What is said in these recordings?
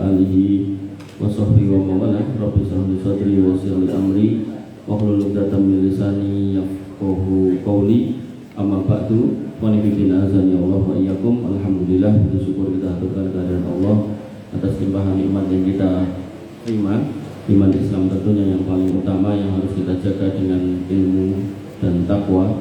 alihi wa sahbihi wa mawala. Rabbi shrah li sadri wa yassir li amri wahlul 'uqdatam min lisani yafqahu qawli. Amma ba'du, wa nabiyina azani Allah wa iyyakum. Alhamdulillah, bersyukur kita aturkan kehadiran Allah atas limpahan nikmat yang kita terima. Iman Islam tentunya yang paling utama yang harus kita jaga dengan ilmu dan takwa.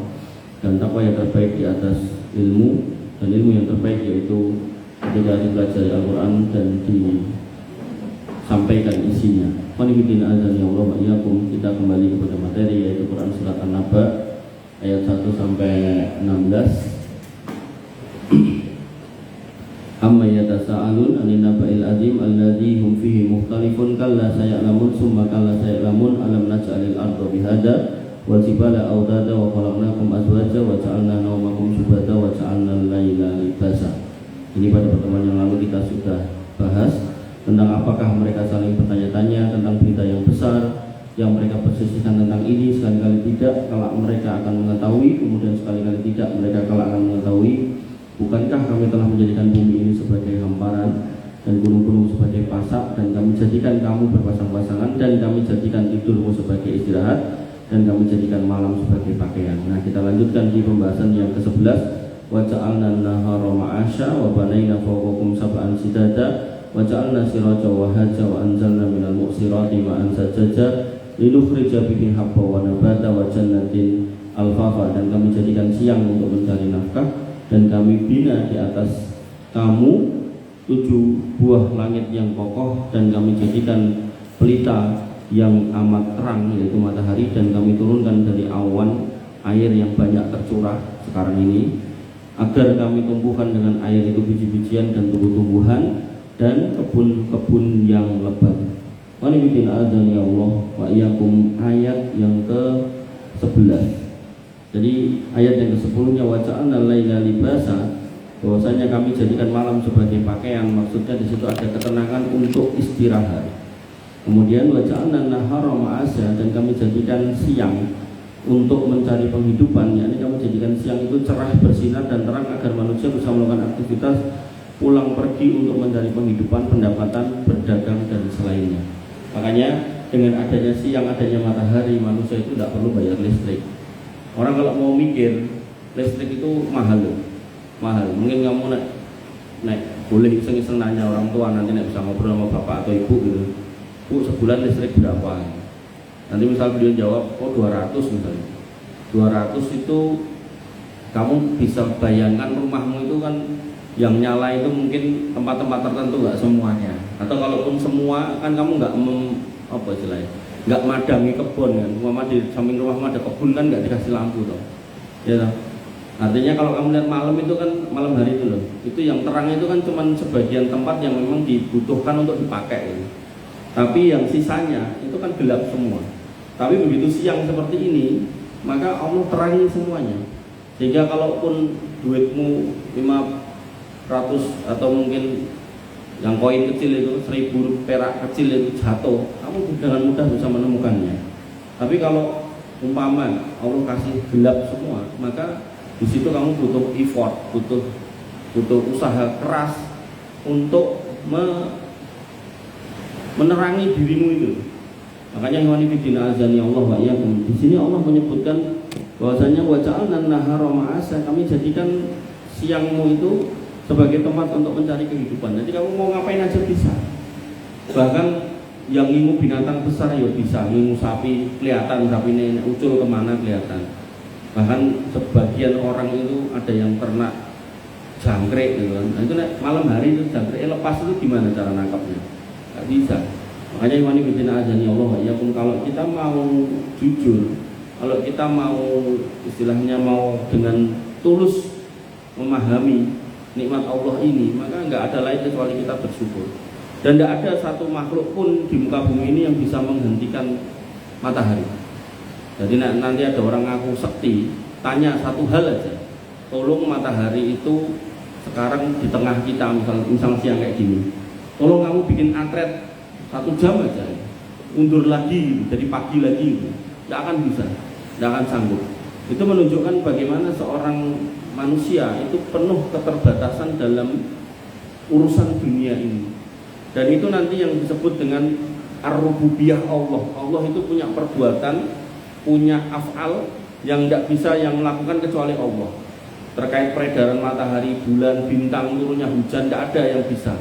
Dan takwa yang terbaik di atas ilmu, dan ilmu yang terbaik yaitu ketika dipelajari Al-Quran dan disampaikan isinya. Qanifidina azani Allah wa iyyakum. Kita kembali kepada materi yaitu Quran surat An-Naba ayat 1 sampai 16. Amma yatasa'alun 'anil naba'il 'azim alladzi hum fihi mukhtalifun kalla saya'lamun summa kalla saya'lamun alam naj'alil arda bihada wal jibala awtada wa khalaqnakum azwaja wa ja'alna nawmakum subata wa ja'alna al-laila libasa. Ini pada pertemuan yang lalu kita sudah bahas tentang apakah mereka saling bertanya-tanya tentang berita yang besar yang mereka persisihkan tentang ini. Sekali-kali tidak kalau mereka akan mengetahui, kemudian sekali-kali tidak mereka kalau akan mengetahui. Bukankah kami telah menjadikan bumi ini sebagai hamparan dan gunung-gunung sebagai pasak, dan kami jadikan kamu berpasang-pasangan, dan kami jadikan tidurmu sebagai istirahat, dan kami jadikan malam sebagai pakaian. Nah, kita lanjutkan di pembahasan yang ke-11. Wa ja'alna an-nahara ma'asya wa banayna fawqakum sab'an sidada wa ja'alna siraja wa haja wa anzalna minal mu'sirati ma'an sajjaja linukhrija bihi habba wa nabata wa jannatin alfafa. Dan kami jadikan siang untuk mencari nafkah, dan kami bina di atas kamu 7 buah langit yang kokoh, dan kami jadikan pelita yang amat terang yaitu matahari, dan kami turunkan dari awan air yang banyak tercurah sekarang ini agar kami tumbuhkan dengan air itu biji-bijian dan tumbuh-tumbuhan dan kebun-kebun yang lebat. Wa nabiyina azani Allah wa iyyakum ayat yang ke-11. Jadi ayat yang ke-10-nya wa ja'alna laila libasa, bahwasanya kami jadikan malam sebagai pakaian. Maksudnya di situ ada ketenangan untuk istirahat. Kemudian wa ja'alna nahara ma'asya, dan kami jadikan siang untuk mencari penghidupan. Yakni kami jadikan siang itu cerah, bersinar dan terang agar manusia bisa melakukan aktivitas pulang pergi untuk mencari penghidupan, pendapatan, berdagang dan selainnya. Makanya dengan adanya siang, adanya matahari, manusia itu tidak perlu bayar listrik. Orang kalau mau mikir listrik itu mahal loh, mahal. Mungkin kamu naik boleh iseng-iseng nanya orang tua, nanti bisa ngobrol sama bapak atau ibu gitu, Bu, sebulan listrik berapa? Nanti misal beliau jawab, oh 200 misalnya. 200 itu kamu bisa bayangkan rumahmu itu kan yang nyala itu mungkin tempat-tempat tertentu, nggak semuanya. Atau kalaupun semua kan kamu nggak apa istilahnya, nggak madangi kebun kan. Umpama di samping rumahmu ada kebun kan nggak dikasih lampu toh, ya toh. Artinya kalau kamu lihat malam itu kan, malam hari itu loh, itu yang terang itu kan cuma sebagian tempat yang memang dibutuhkan untuk dipakai gitu. Tapi yang sisanya itu kan gelap semua. Tapi begitu siang seperti ini, maka Allah terangi semuanya. Sehingga kalaupun duitmu 500 atau mungkin yang koin kecil itu 1000 perak kecil itu jatuh, kamu dengan mudah bisa menemukannya. Tapi kalau umpama Allah kasih gelap semua, maka di situ kamu butuh effort, butuh usaha keras untuk menerangi dirimu itu. Makanya ikhwanifidina azani Allah wa iyyakum. Di sini Allah menyebutkan bahwasanya wa ja'alna an-nahara ma'asya, kami jadikan siangmu itu sebagai tempat untuk mencari kehidupan. Jadi kamu mau ngapain aja bisa. Bahkan yang ngingu binatang besar ya bisa, ngingu sapi kelihatan, sapi ini ucul kemana kelihatan. Bahkan sebagian orang itu ada yang ternak jangkrik gitu kan. Nah, itu malam hari itu jangkrik lepas itu gimana cara nangkapnya? Gak bisa. Makanya iwani bidina azani Allah ya pun, kalau kita mau jujur, kalau kita mau istilahnya mau dengan tulus memahami nikmat Allah ini, maka nggak ada lain kecuali kita bersyukur. Dan tidak ada satu makhluk pun di muka bumi ini yang bisa menghentikan matahari. Jadi nanti ada orang ngaku sakti, tanya satu hal aja, tolong matahari itu sekarang di tengah kita, misal siang kayak gini, tolong kamu bikin atret 1 jam aja, undur lagi jadi pagi lagi, nggak akan bisa, nggak akan sanggup. Itu menunjukkan bagaimana seorang manusia itu penuh keterbatasan dalam urusan dunia ini. Dan itu nanti yang disebut dengan ar-rububiyah Allah. Allah itu punya perbuatan, punya af'al yang tidak bisa yang melakukan kecuali Allah. Terkait peredaran matahari, bulan, bintang, turunnya hujan, tidak ada yang bisa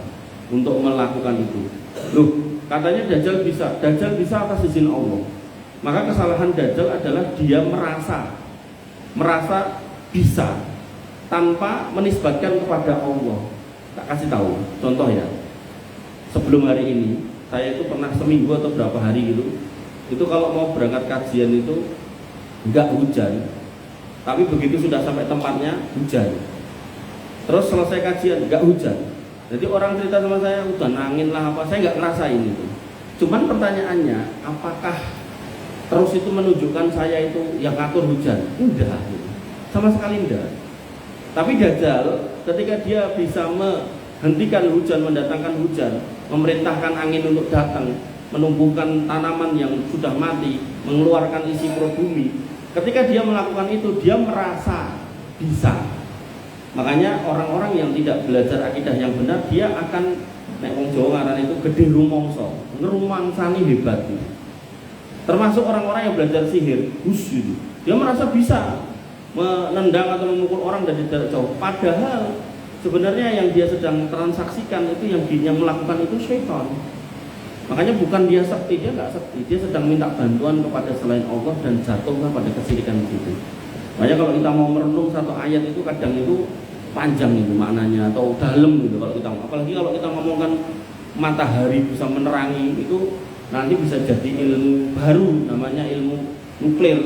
untuk melakukan itu. Loh, katanya Dajjal bisa. Dajjal bisa atas izin Allah. Maka kesalahan Dajjal adalah dia merasa bisa tanpa menisbatkan kepada Allah. Tak kasih tahu, contoh ya. Sebelum hari ini, saya itu pernah seminggu atau berapa hari gitu. Itu kalau mau berangkat kajian itu enggak hujan. Tapi begitu sudah sampai tempatnya hujan. Terus selesai kajian enggak hujan. Jadi orang cerita sama saya udah angin lah apa, saya enggak ngerasain itu. Cuman pertanyaannya, apakah terus itu menunjukkan saya itu yang ngatur hujan? Enggak, sama sekali enggak. Tapi Dajjal ketika dia bisa menghentikan hujan, mendatangkan hujan, memerintahkan angin untuk datang, menumbuhkan tanaman yang sudah mati, mengeluarkan isi perut bumi. Ketika dia melakukan itu, dia merasa bisa. Makanya orang-orang yang tidak belajar akidah yang benar, dia akan nek wong Jawa ngaran itu gede rumangsa, ngerumangsani hebat. Termasuk orang-orang yang belajar sihir, itu. Dia merasa bisa menendang atau memukul orang dari jarak jauh. Padahal sebenarnya yang dia sedang transaksikan itu yang melakukan itu syaitan. Makanya bukan dia sakti, dia nggak sakti, dia sedang minta bantuan kepada selain Allah dan jatuhlah pada kesyirikan itu. Makanya kalau kita mau merenung satu ayat itu kadang itu panjang itu maknanya atau dalam gitu kalau kita, apalagi kalau kita ngomongkan matahari bisa menerangi itu nanti bisa jadi ilmu baru namanya ilmu nuklir.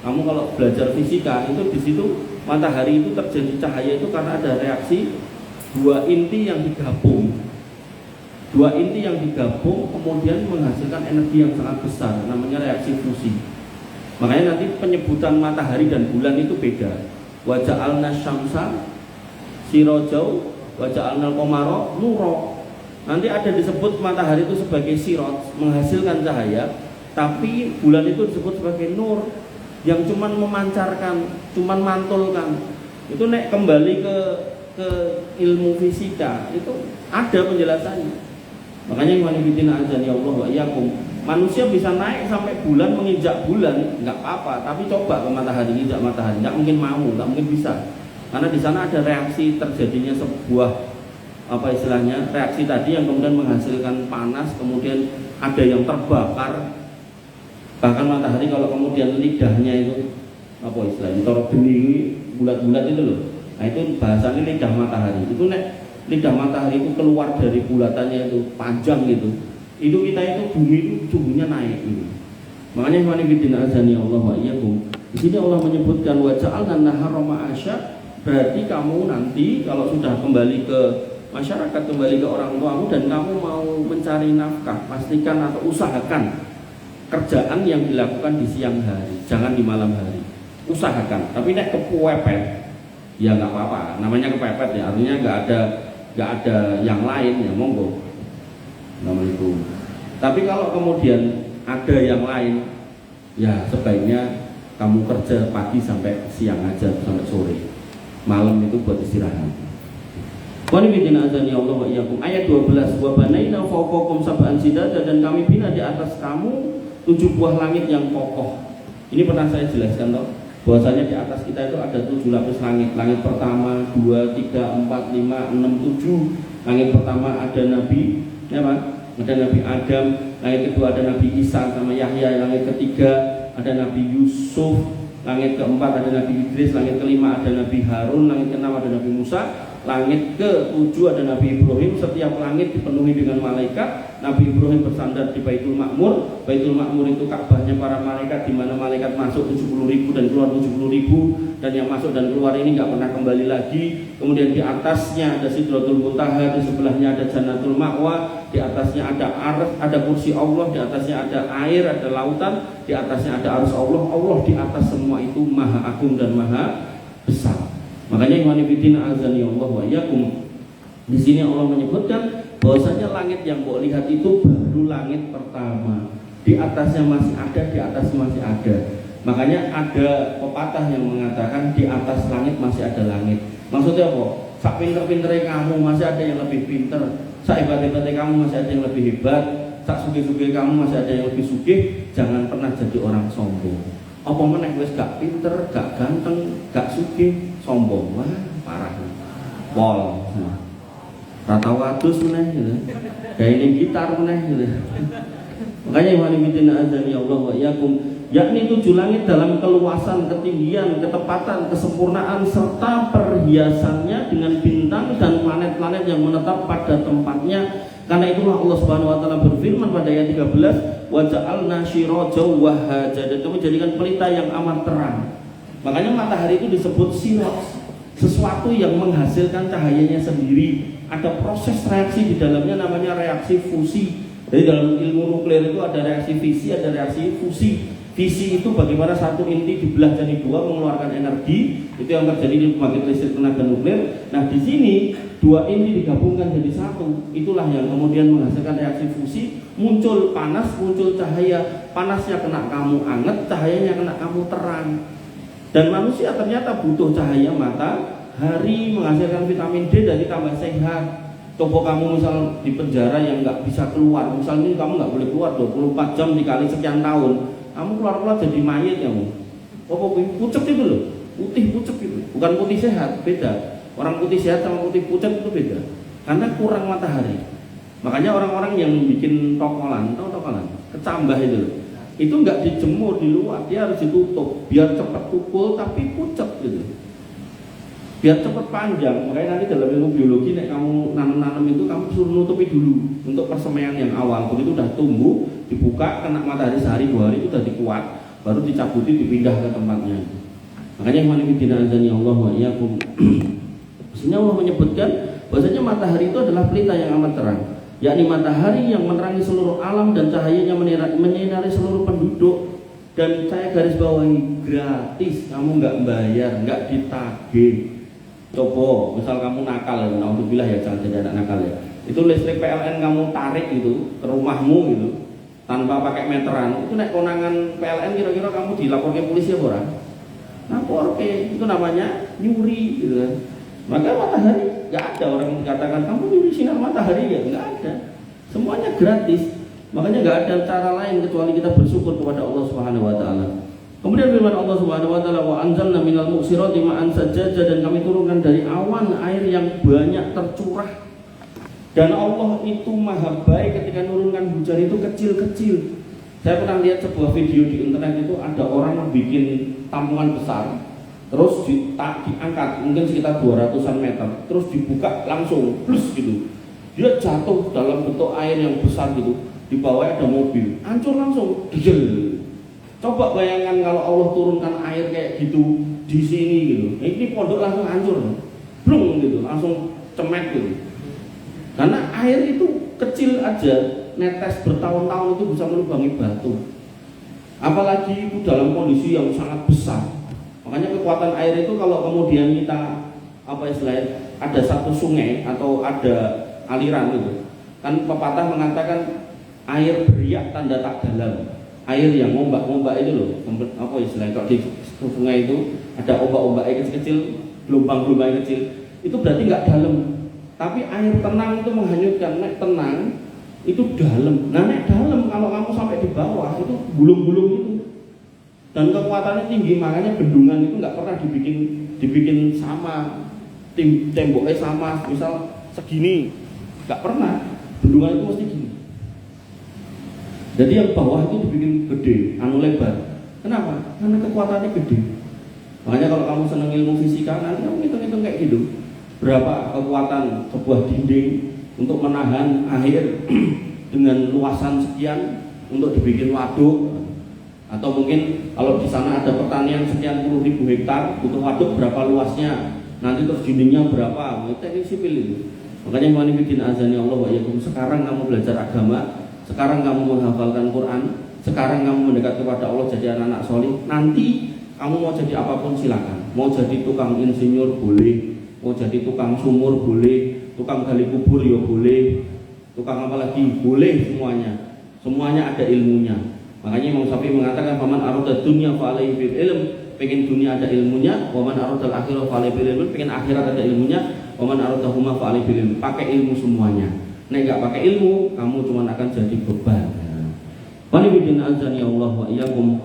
Kamu kalau belajar fisika itu di situ matahari itu terjadi cahaya itu karena ada reaksi dua inti yang digabung. Dua inti yang digabung kemudian menghasilkan energi yang sangat besar, namanya reaksi fusi. Makanya nanti penyebutan matahari dan bulan itu beda. Wa ja'alna syamsa sirajau wa ja'alnal qamara nura. Nanti ada disebut matahari itu sebagai siraj, menghasilkan cahaya, tapi bulan itu disebut sebagai nur, yang cuman memancarkan, cuman mantulkan. Itu nek kembali ke ilmu fisika itu ada penjelasannya. Makanya imanibidina azani Allah wa iyyakum, manusia bisa naik sampai bulan, menginjak bulan nggak apa-apa, tapi coba ke matahari, injak matahari, nggak mungkin mau, nggak mungkin bisa, karena di sana ada reaksi terjadinya sebuah apa istilahnya reaksi tadi yang kemudian menghasilkan panas, kemudian ada yang terbakar. Bahkan matahari kalau kemudian lidahnya itu apa istilahnya taruh bening bulat-bulat itu loh, nah itu bahasanya lidah matahari. Itu nek lidah matahari itu keluar dari bulatannya itu panjang gitu, itu kita itu bumi itu suhunya naik gitu. Makanya imanibidina azani Allah wa iyyakum, di sini Allah menyebutkan wa ja'alna nahara ma'asya, berarti kamu nanti kalau sudah kembali ke masyarakat, kembali ke orang tuamu dan kamu mau mencari nafkah, pastikan atau usahakan kerjaan yang dilakukan di siang hari, jangan di malam hari. Usahakan, tapi nek kepepet ya nggak apa-apa, namanya kepepet ya, artinya nggak ada yang lain ya monggo, namanya itu. Tapi kalau kemudian ada yang lain, ya sebaiknya kamu kerja pagi sampai siang aja, sampai sore, malam itu buat istirahat. Wanibidina azani Allah wa iyyakum, ayat 12, wa banaina fawqakum sab'an sidada, dan kami bina di atas kamu 7 buah langit yang kokoh. Ini pernah saya jelaskan toh, bahwasanya di atas kita itu ada 7 lapis langit. Langit pertama, 2, 3, 4, 5, 6, 7. Langit pertama ada Nabi, ya Pak? Ada Nabi Adam. Langit kedua ada Nabi Isa sama Yahya. Langit ketiga ada Nabi Yusuf. Langit keempat ada Nabi Idris. Langit kelima ada Nabi Harun. Langit keenam ada Nabi Musa. Langit ke-7 ada Nabi Ibrahim. Setiap langit dipenuhi dengan malaikat. Nabi Ibrahim bersandar di Baitul Ma'mur. Baitul Ma'mur itu Ka'bahnya para malaikat, di mana malaikat masuk 70.000 dan keluar 70.000, dan yang masuk dan keluar ini nggak pernah kembali lagi. Kemudian di atasnya ada Sidratul Muntaha, di sebelahnya ada Jannatul Ma'wa, di atasnya ada Arsy, ada kursi Allah, di atasnya ada air, ada lautan, di atasnya ada Arsy Allah. Allah di atas semua itu maha agung dan maha besar. Makanya imanibidina azani Allah wa iyyakum, di sini Allah menyebutkan bahwasanya langit yang mbok lihat itu baru langit pertama. Di atasnya masih ada, di atas masih ada. Makanya ada pepatah yang mengatakan di atas langit masih ada langit. Maksudnya apa? Sak pinter-pinternya kamu masih ada yang lebih pinter. Sehebat-hebatnya kamu masih ada yang lebih hebat, sak sugih-sugih kamu masih ada yang lebih sugih. Jangan pernah jadi orang sombong. Apa meneh wis gak pinter, gak ganteng, gak sugih, sombong. Wah, parah. Pol. Rata wadus meneh gitu. Kayak ini gitar meneh gitu. Makanya ikhwan azani Allah wa iyyakum, yakni 7 langit dalam keluasan, ketinggian, ketepatan, kesempurnaan serta perhiasannya dengan bintang dan planet-planet yang menetap pada tempatnya. Karena itulah Allah Subhanahu wa taala berfirman pada ayat 13, wa ja'alna sirajan wahhaja, dan kami jadikan pelita yang amat terang. Makanya matahari itu disebut siraj, sesuatu yang menghasilkan cahayanya sendiri. Ada proses reaksi di dalamnya namanya reaksi fusi. Jadi dalam ilmu nuklir itu ada reaksi fisi, ada reaksi fusi. Fisi itu bagaimana satu inti dibelah jadi 2 mengeluarkan energi, itu yang terjadi di pembangkit listrik tenaga nuklir. Nah di sini 2 inti digabungkan jadi 1, itulah yang kemudian menghasilkan reaksi fusi. Muncul panas, muncul cahaya. Panasnya kena kamu anget, cahayanya kena kamu terang. Dan manusia ternyata butuh cahaya matahari, menghasilkan vitamin D dan ditambah sehat. Coba kamu misal di penjara yang nggak bisa keluar, misalnya kamu nggak boleh keluar 24 jam dikali sekian tahun, kamu keluar jadi mayat kamu. Oh, pucet itu loh, putih pucet itu, bukan putih sehat, beda. Orang putih sehat sama putih pucet itu beda, karena kurang matahari. Makanya orang-orang yang bikin tokolan, tahu tokolan, kecambah itu loh, itu nggak dijemur di luar, dia harus ditutup, biar cepat tukul tapi pucet gitu. Biar cepat panjang. Makanya nanti dalam ilmu biologi nek kamu nanam itu kamu suruh nutupi dulu untuk persemaian yang awal. Begitu udah tumbuh, dibuka, kena matahari sehari 2 hari itu udah dikuat, baru dicabuti dipindah ke tempatnya. Makanya ikhwanifidina azani Allah wa iyyakum. Maksudnya Allah menyebutkan bahwasanya matahari itu adalah pelita yang amat terang, yakni matahari yang menerangi seluruh alam dan cahayanya menyinari seluruh penduduk. Dan saya garis bawahi gratis, kamu nggak bayar, nggak ditagih. Coba, misal kamu nakal, naudzubillah ya, jangan jadi anak nakal ya. Itu listrik PLN kamu tarik itu ke rumahmu gitu, tanpa pakai meteran. Itu naik konangan PLN kira-kira kamu dilaporkan polisi apa orang? Lapor itu namanya nyuri gitu kan. Maka matahari nggak ada orang yang dikatakan kamu nyuri sinar matahari ya, nggak ada. Semuanya gratis. Makanya nggak ada cara lain kecuali kita bersyukur kepada Allah Subhanahu wa taala. Kemudian firman Allah Subhanahu wa taala, wa anzalna minal mu'sirati ma'an sajjaja, dan kami turunkan dari awan air yang banyak tercurah. Dan Allah itu maha baik ketika menurunkan hujan itu kecil-kecil. Saya pernah lihat sebuah video di internet itu ada orang bikin tampungan besar, terus diangkat mungkin sekitar 200-an meter, terus dibuka langsung plus gitu. Dia jatuh dalam bentuk air yang besar gitu. Di bawah ada mobil, hancur langsung, dijel. Coba bayangkan kalau Allah turunkan air kayak gitu di sini gitu, ini pondok langsung hancur, blung gitu, langsung cemek gitu. Karena air itu kecil aja, netes bertahun-tahun itu bisa melubangi batu. Apalagi itu dalam kondisi yang sangat besar. Makanya kekuatan air itu kalau kemudian kita istilahnya ada satu sungai atau ada aliran gitu, kan pepatah mengatakan air beriak tanda tak dalam. Air yang ombak-ombak itu loh, istilahnya kalau di sungai itu ada ombak-ombak kecil-kecil, gelombang-gelombang kecil, itu berarti nggak dalam. Tapi air tenang itu menghanyutkan, nek tenang itu dalam. Nah nek dalam kalau kamu sampai di bawah itu gulung-gulung itu, dan kekuatannya tinggi, makanya bendungan itu nggak pernah dibikin sama, temboknya sama, misal segini, nggak pernah. Bendungan itu mesti gini. Jadi yang bawah itu dibikin gede, lebar. Kenapa? Karena kekuatannya gede. Makanya kalau kamu senang ilmu fisika, nanti kamu hitung-hitung kayak gitu. Berapa kekuatan sebuah dinding untuk menahan air dengan luasan sekian untuk dibikin waduk. Atau mungkin kalau di sana ada pertanian sekian puluh ribu hektar, butuh waduk berapa luasnya, nanti terus dindingnya berapa, teknik sipil itu. Makanya ikhwanifidina azani Allah wa iyyakum, sekarang kamu belajar agama, sekarang kamu menghafalkan Quran, sekarang kamu mendekat kepada Allah jadi anak-anak soleh. Nanti kamu mau jadi apapun silakan. Mau jadi tukang insinyur boleh, mau jadi tukang sumur boleh, tukang gali kubur ya boleh, tukang apa lagi boleh, semuanya. Semuanya ada ilmunya. Makanya Imam Syafi'i mengatakan faman arada dunya fa alaihi bil ilm, pengen dunia ada ilmunya, wa man aradal akhirah fa alaihi bil ilm, pengen akhirat ada ilmunya, wa man arada huma fa alaihi bil ilm, pakai ilmu semuanya. Nek nggak pakai ilmu, kamu cuma akan jadi beban. Walibidin azan ya Allah wa iyyakum.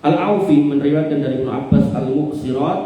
Al-Aufi meriwayatkan dari Ibnu Abbas al-Muqsirat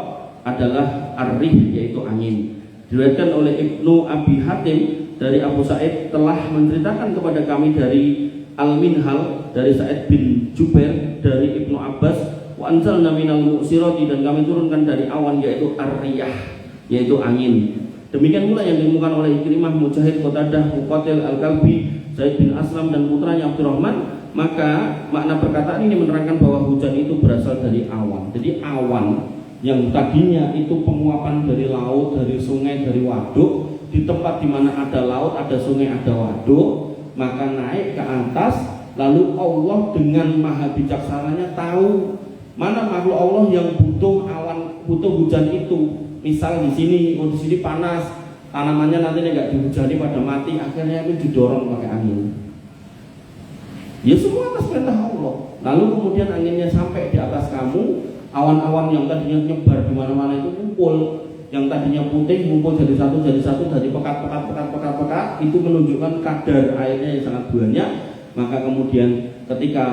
adalah ar-rih, yaitu angin. Diriwayatkan oleh Ibnu Abi Hatim dari Abu Sa'id telah menceritakan kepada kami dari Al-Minhal dari Sa'id bin Jubair dari Ibnu Abbas, wa anzalna minal mu'sirati, dan kami turunkan dari awan yaitu ar-riyah, yaitu angin. Demikian pula yang ditemukan oleh Ikrimah, Mujahid, Qatadah, Muqatil, Al-Kalbi, Zaid bin Aslam dan putranya Abdurrahman. Maka makna perkataan ini menerangkan bahwa hujan itu berasal dari awan. Jadi awan yang tadinya itu penguapan dari laut, dari sungai, dari waduk, di tempat di mana ada laut, ada sungai, ada waduk, maka naik ke atas. Lalu Allah dengan maha bijaksananya tahu mana makhluk Allah yang butuh awan, butuh hujan itu. Misal di sini panas, tanamannya nanti nggak dihujani pada mati, akhirnya itu didorong pakai angin. Ya semua atas perintah Allah. Lalu kemudian anginnya sampai di atas kamu, awan-awan yang tadinya nyebar di mana-mana itu kumpul, yang tadinya putih ngumpul jadi satu, dari pekat, itu menunjukkan kadar airnya yang sangat banyak. Maka kemudian ketika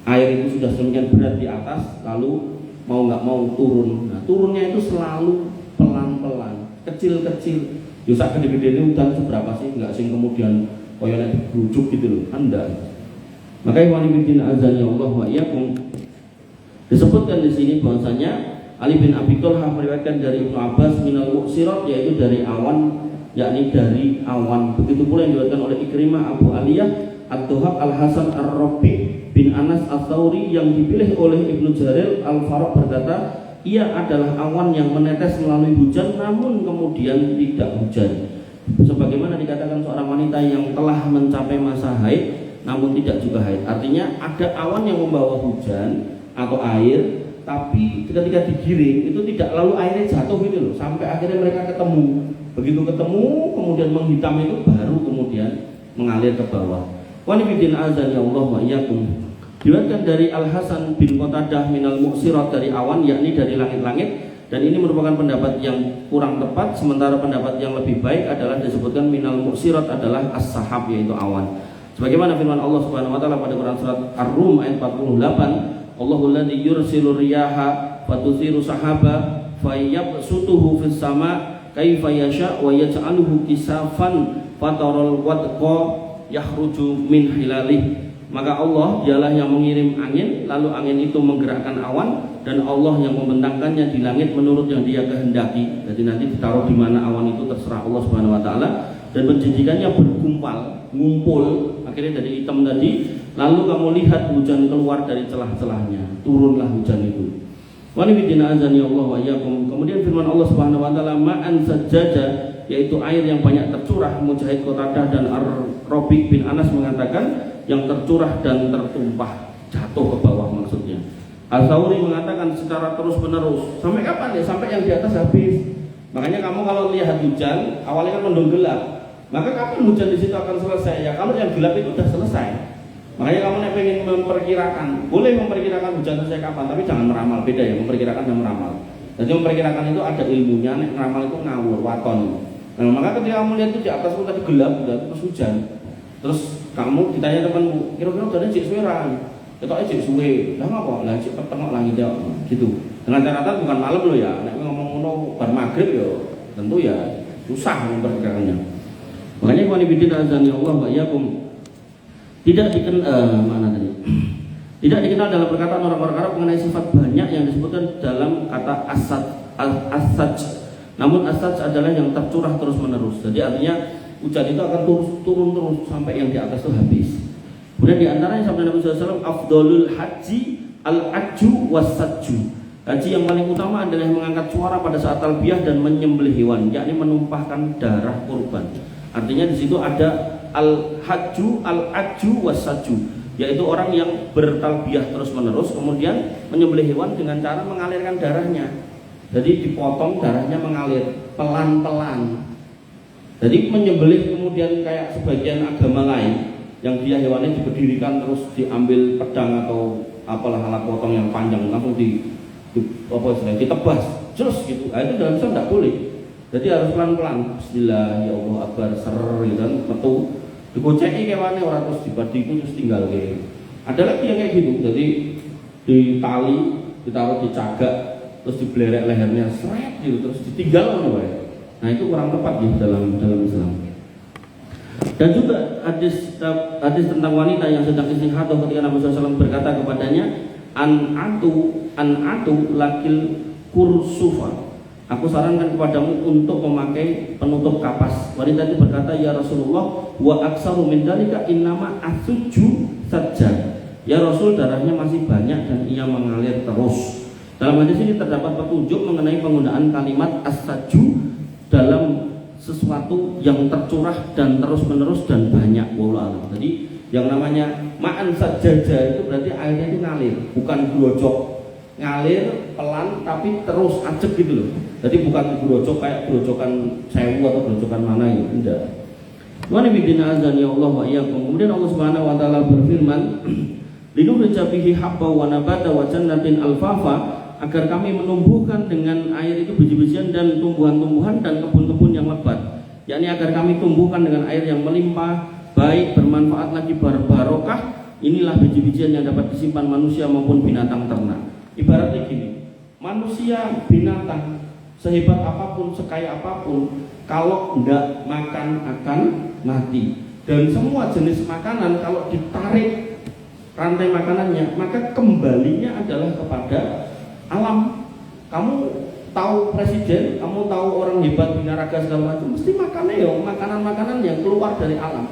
air itu sudah semakin berat di atas, lalu mau nggak mau turun. Nah, turunnya itu selalu pelan-pelan, kecil-kecil. Yusak gede-gede ini hutan seberapa sih? Nggak sing kemudian koyonya digerujuk gitu loh, anda. Maka ikhwan fillah azan ya Allah wa iyyakum, disebutkan di sini bahwasanya Ali bin Abi Thalhah meriwayatkan dari Ibnu Abbas minal mu'sirat, yaitu dari awan, yakni dari awan. Begitu pula yang diriwayatkan oleh Ikrimah, Abu Aliyah, Ad-Duhab, Al-Hasan, Ar-Rabi bin Anas Ats-Tsauri, yang dipilih oleh Ibnu Jarir Al-Faraq berkata, ia adalah awan yang menetes melalui hujan namun kemudian tidak hujan. Sebagaimana dikatakan seorang wanita yang telah mencapai masa haid namun tidak juga haid. Artinya ada awan yang membawa hujan atau air, tapi ketika digiring itu tidak lalu airnya jatuh gitu loh, sampai akhirnya mereka ketemu. Begitu ketemu kemudian menghitam itu baru kemudian mengalir ke bawah. Wa nabiyyin azan ya Allah wa iyyakum. Diriwayatkan dari Al-Hasan bin Qatadah minal mu'sirat, dari awan, yakni dari langit-langit. Dan ini merupakan pendapat yang kurang tepat, sementara pendapat yang lebih baik adalah disebutkan minal mu'sirat adalah as-sahab, yaitu awan. Sebagaimana firman Allah Subhanahu wa taala pada Quran surat Ar-Rum ayat 48, Allahul ladzi yursilu riyaha fatusiru sahaba fayabsutuhu fis sama kaifa yasha wa yaj'aluhu kisafan fataral wadqa yakhruju min hilalih. Maka Allah dialah yang mengirim angin, lalu angin itu menggerakkan awan, dan Allah yang membentangkannya di langit menurut yang Dia kehendaki. Jadi nanti ditaruh di mana awan itu terserah Allah Subhanahu wa taala, dan menjadikannya bergumpal, ngumpul, akhirnya dari hitam tadi, lalu kamu lihat hujan keluar dari celah-celahnya, turunlah hujan itu. Wa nabiyina azan ya Allah wa iyyakum. Kemudian firman Allah Subhanahu wa taala, ma'an sajjaja, yaitu air yang banyak tercurah. Mujahid, Qatadah dan Ar-Rabi bin Anas mengatakan yang tercurah dan tertumpah, jatuh ke bawah maksudnya. Al-Thawri mengatakan secara terus menerus. Sampai kapan ya? Sampai yang di atas habis. Makanya kamu kalau lihat hujan, awalnya kan mendung gelap, maka kapan hujan di situ akan selesai? Ya kalau yang gelap itu sudah selesai. Makanya kamu pengen memperkirakan, boleh memperkirakan hujan selesai kapan, tapi jangan meramal. Beda ya, memperkirakan dan meramal. Jadi memperkirakan itu ada ilmunya, meramal itu ngawur, waton. Nah, maka ketika kamu lihat itu di atas itu tadi gelap, terus hujan, terus kamu ditanya temanmu, kira-kira udah cek suwe ra? Ketoknya cek suwe. Lah ngapa? Lah cek petengok langit ya, gitu. Dengan catatan bukan malam loh ya. Nek ngomong ngono bar maghrib ya tentu ya susah memperkirakannya. Makanya qul bidin azani Allah wa iyyakum. Tidak dikenal dalam perkataan orang-orang Arab mengenai sifat banyak yang disebutkan dalam kata as-saj. Namun as-saj adalah yang tercurah terus-menerus. Jadi artinya hujan itu akan turun terus sampai yang di atas itu habis. Kemudian di antaranya sabda Nabi SAW, afdolul haji al-ajju was-sajju. Haji yang paling utama adalah mengangkat suara pada saat talbiyah dan menyembelih hewan, yakni menumpahkan darah kurban. Artinya di situ ada al-hajju al-ajju was-sajju, yaitu orang yang bertalbiyah terus-menerus kemudian menyembelih hewan dengan cara mengalirkan darahnya. Jadi dipotong, darahnya mengalir pelan-pelan. Jadi menyembelih kemudian kayak sebagian agama lain yang dia hewannya diberdirikan terus diambil pedang atau apalah alat potong yang panjang langsung ditebas terus gitu. Nah, itu dalam Islam tidak boleh. Jadi harus pelan-pelan. Bismillah, ya Allah akbar, ser gitu kan, metu. Dikoceki kewane ora terus dibadi itu terus tinggal kayak. Ada lagi yang kayak gitu. Jadi di tali ditaruh di cagak terus dibelerek lehernya seret gitu terus ditinggal ngono wae. Nah, itu kurang tepat gitu dalam Islam. Dan juga hadis tentang wanita yang sedang istihadah ketika Nabi SAW berkata kepadanya, an atu lakil kursufa. Aku sarankan kepadamu untuk memakai penutup kapas. Wanita itu berkata, ya Rasulullah, wa aksaru min dalika innama asuju saja. Ya Rasul, darahnya masih banyak dan ia mengalir terus. Dalam hadis ini terdapat petunjuk mengenai penggunaan kalimat as-saju dalam sesuatu yang tercurah dan terus-menerus dan banyak. Wallahu a'lam. Jadi yang namanya ma'an sajaja itu berarti airnya itu ngalir, bukan glojok. Ngalir pelan tapi terus acep gitu loh. Jadi bukan glojok kayak glojokan sewu atau glojokan mana ya, tidak. Wa nabiyina azan ya Allah wa iyyakum. Kemudian Allah Subhanahu wa taala berfirman, "Linukhrija bihi habba wa nabata wa jannatin alfafa," agar kami menumbuhkan dengan air itu biji-bijian dan tumbuhan-tumbuhan dan kebun-kebun yang lebat. Yakni agar kami tumbuhkan dengan air yang melimpah, baik, bermanfaat lagi, barokah. Inilah biji-bijian yang dapat disimpan manusia maupun binatang ternak. Ibaratnya gini, manusia, binatang, sehebat apapun, sekaya apapun, kalau tidak makan akan mati. Dan semua jenis makanan kalau ditarik rantai makanannya, maka kembalinya adalah kepada alam. Kamu tahu presiden, kamu tahu orang hebat binaraga segala macam, mesti makannya ya makanan-makanan yang keluar dari alam.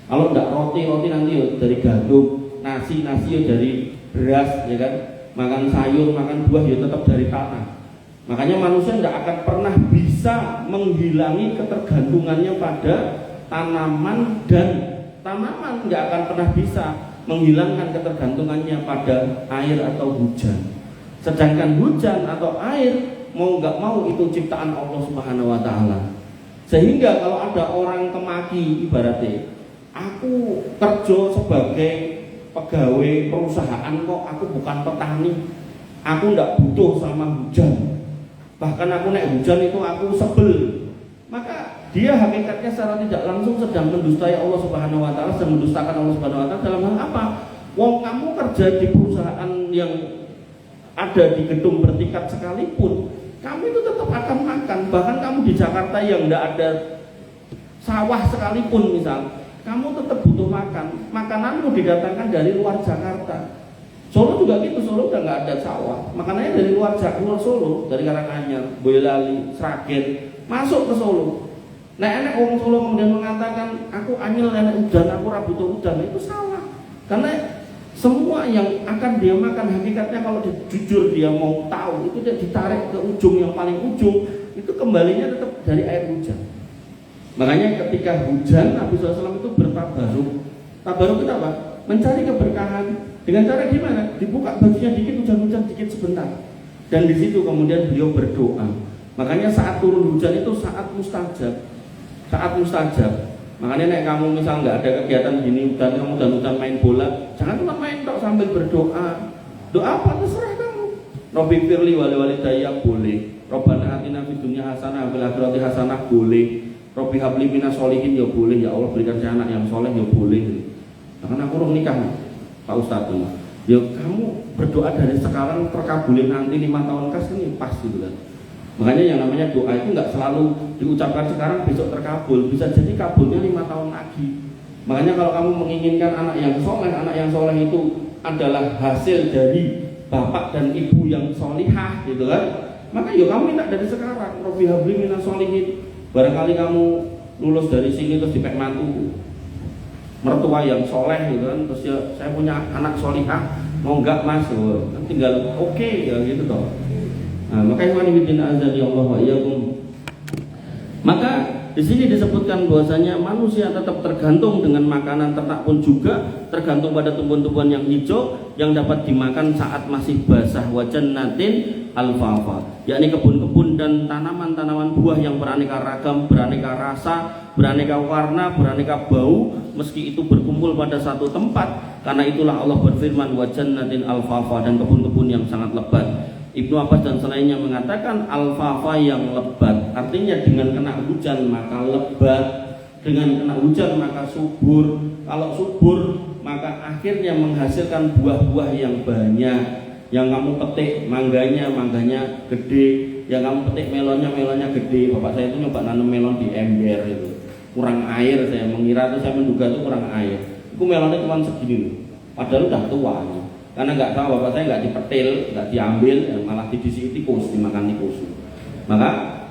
Kalau tidak roti nanti ya dari gandum, nasi ya dari beras, ya kan. Makan sayur, makan buah ya tetap dari tanah. Makanya manusia tidak akan pernah bisa menghilangi ketergantungannya pada tanaman, dan tanaman tidak akan pernah bisa menghilangkan ketergantungannya pada air atau hujan. Sedangkan hujan atau air mau nggak mau itu ciptaan Allah Subhanahu wa taala. Sehingga kalau ada orang kemaki, ibaratnya aku kerja sebagai pegawai perusahaan kok, aku bukan petani, aku nggak butuh sama hujan, bahkan aku naik hujan itu aku sebel, maka dia hakikatnya secara tidak langsung sedang mendustai Allah Subhanahu wa taala, sedang mendustakan Allah Subhanahu wa taala. Dalam hal apa? Wong kamu kerja di perusahaan yang ada di gedung bertingkat sekalipun, kamu itu tetap akan makan. Bahkan kamu di Jakarta yang tidak ada sawah sekalipun misal, kamu tetap butuh makan. Makananmu didatangkan dari luar Jakarta. Solo juga gitu, Solo udah nggak ada sawah, makanannya dari luar Jakarta, Solo, dari Karanganyar, Boyolali, Sragen, masuk ke Solo. Nah, enak orang Solo kemudian mengatakan aku anyel enak hujan, aku ora butuh hujan, itu salah. Karena semua yang akan dia makan hakikatnya kalau jujur dia mau tahu itu dia ditarik ke ujung yang paling ujung, itu kembalinya tetap dari air hujan. Makanya ketika hujan Nabi SAW itu bertabaruk. Tabaruk itu apa? Mencari keberkahan. Dengan cara gimana? Dibuka bajunya dikit, hujan-hujan dikit sebentar. Dan di situ kemudian beliau berdoa. Makanya saat turun hujan itu saat mustajab. Saat mustajab. Makanya nek kamu misal nggak ada kegiatan gini, kamu hujan main bola, jangan cuma main tok sambil berdoa. Doa apa terserah kamu. Rabbi firli walidayya boleh. Rabbana atina fid dunya hasanah wa fil akhirati hasanah boleh. Rabbi habli minas sholihin ya boleh, ya Allah berikan saya anak yang soleh ya boleh. Karena aku belum nikah, Pak Ustadz. Ya kamu berdoa dari sekarang terkabulin nanti 5 tahun kas ini pas gitu kan. Makanya yang namanya doa itu nggak selalu diucapkan sekarang besok terkabul, bisa jadi kabulnya 5 tahun lagi. Makanya kalau kamu menginginkan anak yang soleh itu adalah hasil dari bapak dan ibu yang solihah gitu kan. Maka ya kamu minta dari sekarang, Rabbi habli minas sholihin. Barangkali kamu lulus dari sini terus dipek mantu mertua yang soleh gitu kan, terus ya saya punya anak solihah, mau enggak mas, kan tinggal oke ya gitu toh. Nah, makanya wanita azan ya Allah wa iyyakum. Maka di sini disebutkan bahwasanya manusia tetap tergantung dengan makanan ternak pun juga tergantung pada tumbuhan-tumbuhan yang hijau yang dapat dimakan saat masih basah, wajan natin alfafa, yakni kebun-kebun dan tanaman-tanaman buah yang beraneka ragam, beraneka rasa, beraneka warna, beraneka bau, meski itu berkumpul pada satu tempat. Karena itulah Allah berfirman wajan natin alfafa, dan kebun-kebun yang sangat lebat. Ibnu Abbas dan selainnya mengatakan alfafa yang lebat, artinya dengan kena hujan maka lebat, dengan kena hujan maka subur. Kalau subur maka akhirnya menghasilkan buah-buah yang banyak. Yang kamu petik mangganya gede, yang kamu petik melonnya gede. Bapak saya itu nyoba nanam melon di ember itu, kurang air, saya mengira itu, saya menduga itu kurang air. Itu melonnya cuma segini, padahal udah tua. Karena nggak tahu, bapak saya nggak dipetil, nggak diambil, malah didisi tikus, dimakan tikus. Maka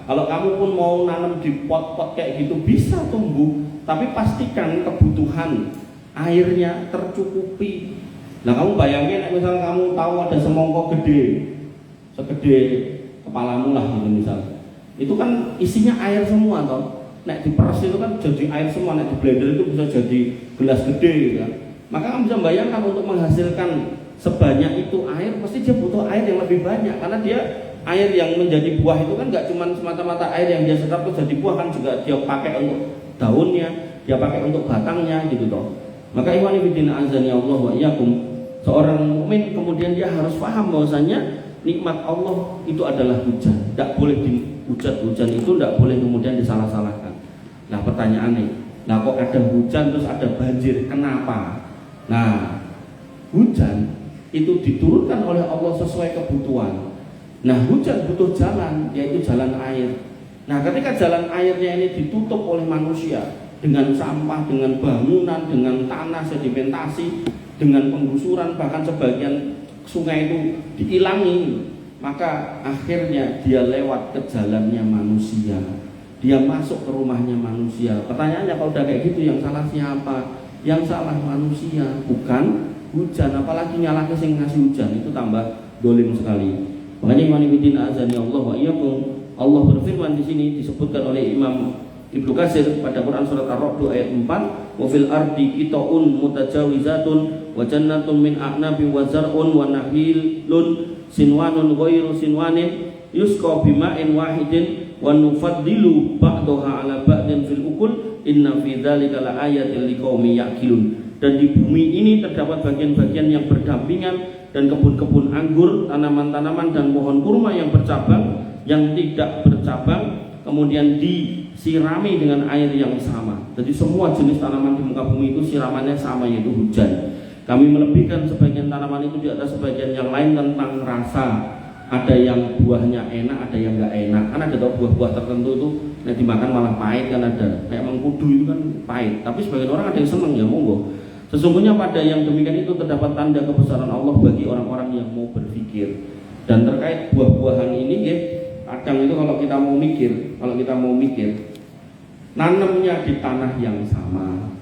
kalau kamu pun mau nanam di pot-pot kayak gitu bisa tumbuh, tapi pastikan kebutuhan airnya tercukupi. Nah kamu bayangin, misal kamu tahu ada semongko gede, segede kepalamu lah gitu misal, itu kan isinya air semua toh. Nek diperes itu kan jadi air semua, nek di blender itu bisa jadi gelas gede gitu kan. Maka kamu bisa bayangkan untuk menghasilkan sebanyak itu air, pasti dia butuh air yang lebih banyak, karena dia air yang menjadi buah itu kan nggak cuma semata-mata air yang dia serap itu jadi buah, kan juga dia pakai untuk daunnya, dia pakai untuk batangnya gitu toh. Maka ikhwani fillah azani Allah wa iyyakum, seorang mukmin kemudian dia harus paham bahwasanya nikmat Allah itu adalah hujan, tidak boleh dihujat, hujan itu tidak boleh kemudian disalah-salahkan. Nah pertanyaannya, nah kok ada hujan terus ada banjir, kenapa? Nah hujan itu diturunkan oleh Allah sesuai kebutuhan. Nah hujan butuh jalan, yaitu jalan air. Nah ketika jalan airnya ini ditutup oleh manusia dengan sampah, dengan bangunan, dengan tanah sedimentasi, dengan penggusuran, bahkan sebagian sungai itu dihilangi, maka akhirnya dia lewat ke jalannya manusia, dia masuk ke rumahnya manusia. Pertanyaannya, kalau udah kayak gitu yang salah siapa? Yang salah manusia, bukan hujan. Apalagi nyalahke sing ngasih hujan, itu tambah dolim sekali. Makanya iman ibidin azani Allah wa iyyakum, Allah berfirman di sini disebutkan oleh Imam Ibnu Katsir pada Quran surat Ar-Ra'd ayat 4, wa fil ardi qita'un mutajawizatun wa jannatun min a'nabi wa zar'un wa nakhilun sinwanun ghairu sinwanin yusqa bima'in wahidin wa nufaddilu ba'daha 'ala ba'din fil ukul inna fi dzalika laayatin liqaumin ya'qilun. Dan di bumi ini terdapat bagian-bagian yang berdampingan dan kebun-kebun anggur, tanaman-tanaman dan pohon kurma yang bercabang, yang tidak bercabang, kemudian disirami dengan air yang sama. Jadi semua jenis tanaman di muka bumi itu siramannya sama, yaitu hujan. Kami melebihkan sebagian tanaman itu di atas sebagian yang lain tentang rasa. Ada yang buahnya enak, ada yang nggak enak. Kan ada buah-buah tertentu itu yang dimakan malah pahit, kan ada. Kayak mengkudu itu kan pahit. Tapi sebagian orang ada yang senang, ya monggo. Sesungguhnya pada yang demikian itu terdapat tanda kebesaran Allah bagi orang-orang yang mau berpikir. Dan terkait buah-buahan ini ya, kadang itu kalau kita mau mikir, nanamnya di tanah yang sama,